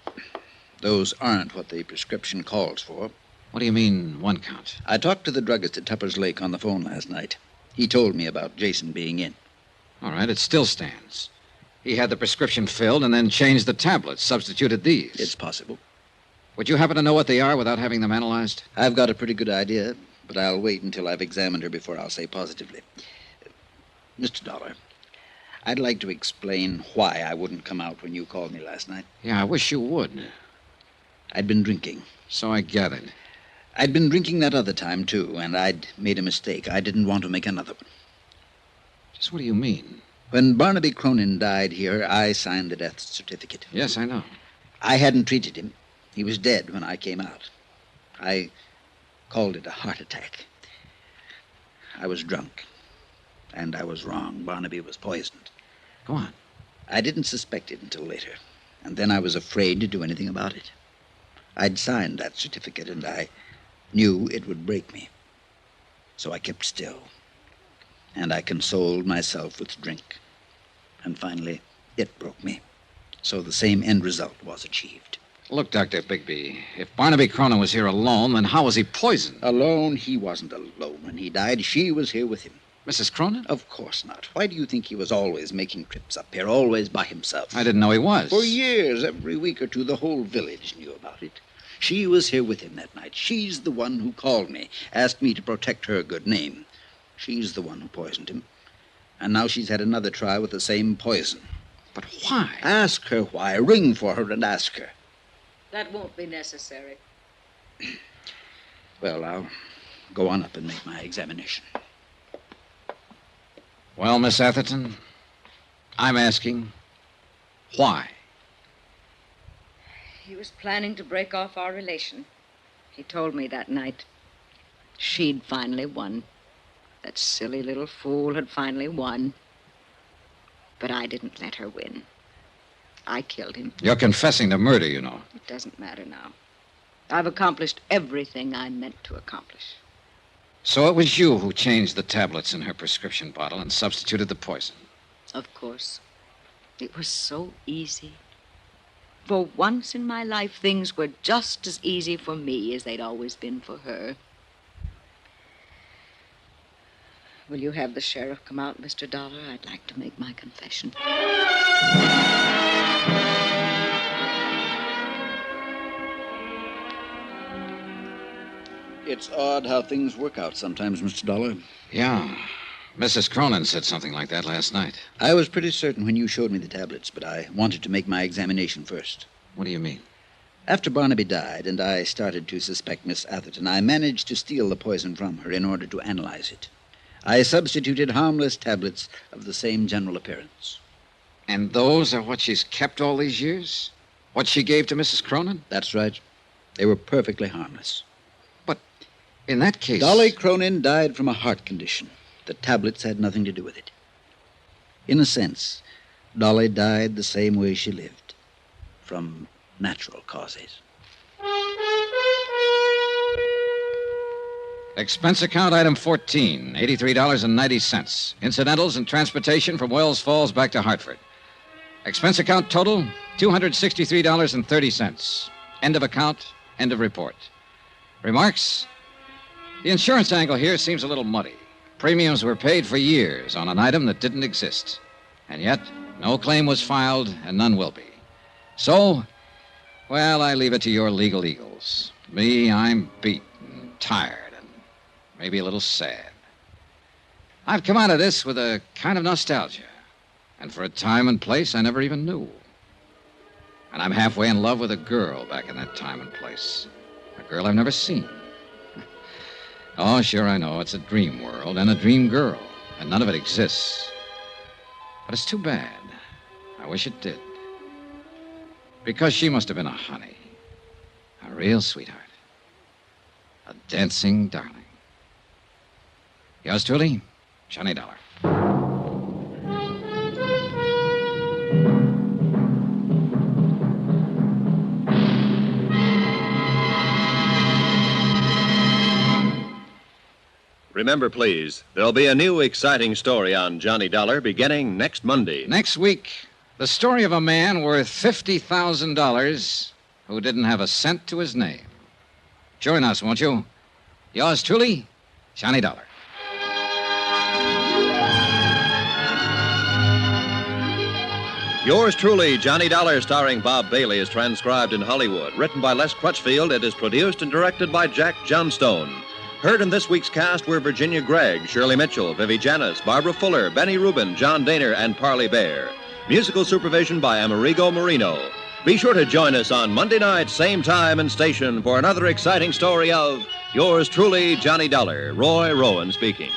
Those aren't what the prescription calls for. What do you mean, one count? I talked to the druggist at Tupper's Lake on the phone last night. He told me about Jason being in. All right, it still stands. He had the prescription filled and then changed the tablets, substituted these. It's possible. Would you happen to know what they are without having them analyzed? I've got a pretty good idea, but I'll wait until I've examined her before I'll say positively. Mr. Dollar, I'd like to explain why I wouldn't come out when you called me last night. Yeah, I wish you would. I'd been drinking. So I gathered. I'd been drinking that other time, too, and I'd made a mistake. I didn't want to make another one. Just what do you mean? When Barnaby Cronin died here, I signed the death certificate. Yes, I know. I hadn't treated him. He was dead when I came out. I called it a heart attack. I was drunk, and I was wrong. Barnaby was poisoned. Go on. I didn't suspect it until later, and then I was afraid to do anything about it. I'd signed that certificate, and I knew it would break me. So I kept still, and I consoled myself with drink. And finally, it broke me. So the same end result was achieved. Look, Dr. Bigby, if Barnaby Cronin was here alone, then how was he poisoned? Alone? He wasn't alone when he died. She was here with him. Mrs. Cronin? Of course not. Why do you think he was always making trips up here, always by himself? I didn't know he was. For years, every week or two, the whole village knew about it. She was here with him that night. She's the one who called me, asked me to protect her good name. She's the one who poisoned him. And now she's had another try with the same poison. But why? Ask her why. Ring for her and ask her. That won't be necessary. Well, I'll go on up and make my examination. Well, Miss Atherton, I'm asking, why? He was planning to break off our relation. He told me that night. She'd finally won. That silly little fool had finally won. But I didn't let her win. I killed him. You're confessing to murder, you know. It doesn't matter now. I've accomplished everything I meant to accomplish. So it was you who changed the tablets in her prescription bottle and substituted the poison. Of course. It was so easy. For once in my life, things were just as easy for me as they'd always been for her. Will you have the sheriff come out, Mr. Dollar? I'd like to make my confession. It's odd how things work out sometimes, Mr. Dollar. Yeah. Mrs. Cronin said something like that last night. I was pretty certain when you showed me the tablets, but I wanted to make my examination first. What do you mean? After Barnaby died and I started to suspect Miss Atherton, I managed to steal the poison from her in order to analyze it. I substituted harmless tablets of the same general appearance. And those are what she's kept all these years? What she gave to Mrs. Cronin? That's right. They were perfectly harmless. But in that case... Dolly Cronin died from a heart condition. The tablets had nothing to do with it. In a sense, Dolly died the same way she lived, from natural causes. Expense account item 14, $83.90. Incidentals and transportation from Wells Falls back to Hartford. Expense account total, $263.30. End of account, end of report. Remarks? The insurance angle here seems a little muddy. Premiums were paid for years on an item that didn't exist. And yet, no claim was filed, and none will be. So, well, I leave it to your legal eagles. Me, I'm beat and tired and maybe a little sad. I've come out of this with a kind of nostalgia. And for a time and place I never even knew. And I'm halfway in love with a girl back in that time and place. A girl I've never seen. Oh, sure, I know. It's a dream world and a dream girl. And none of it exists. But it's too bad. I wish it did. Because she must have been a honey. A real sweetheart. A dancing darling. Yours truly, Johnny Dollar. Remember, please, there'll be a new exciting story on Johnny Dollar beginning next Monday. Next week, the story of a man worth $50,000 who didn't have a cent to his name. Join us, won't you? Yours truly, Johnny Dollar. Yours truly, Johnny Dollar, starring Bob Bailey, is transcribed in Hollywood. Written by Les Crutchfield, it is produced and directed by Jack Johnstone. Heard in this week's cast were Virginia Gregg, Shirley Mitchell, Vivi Janis, Barbara Fuller, Benny Rubin, John Daner, and Parley Bear. Musical supervision by Amerigo Marino. Be sure to join us on Monday night, same time and station, for another exciting story of Yours truly, Johnny Dollar. Roy Rowan speaking.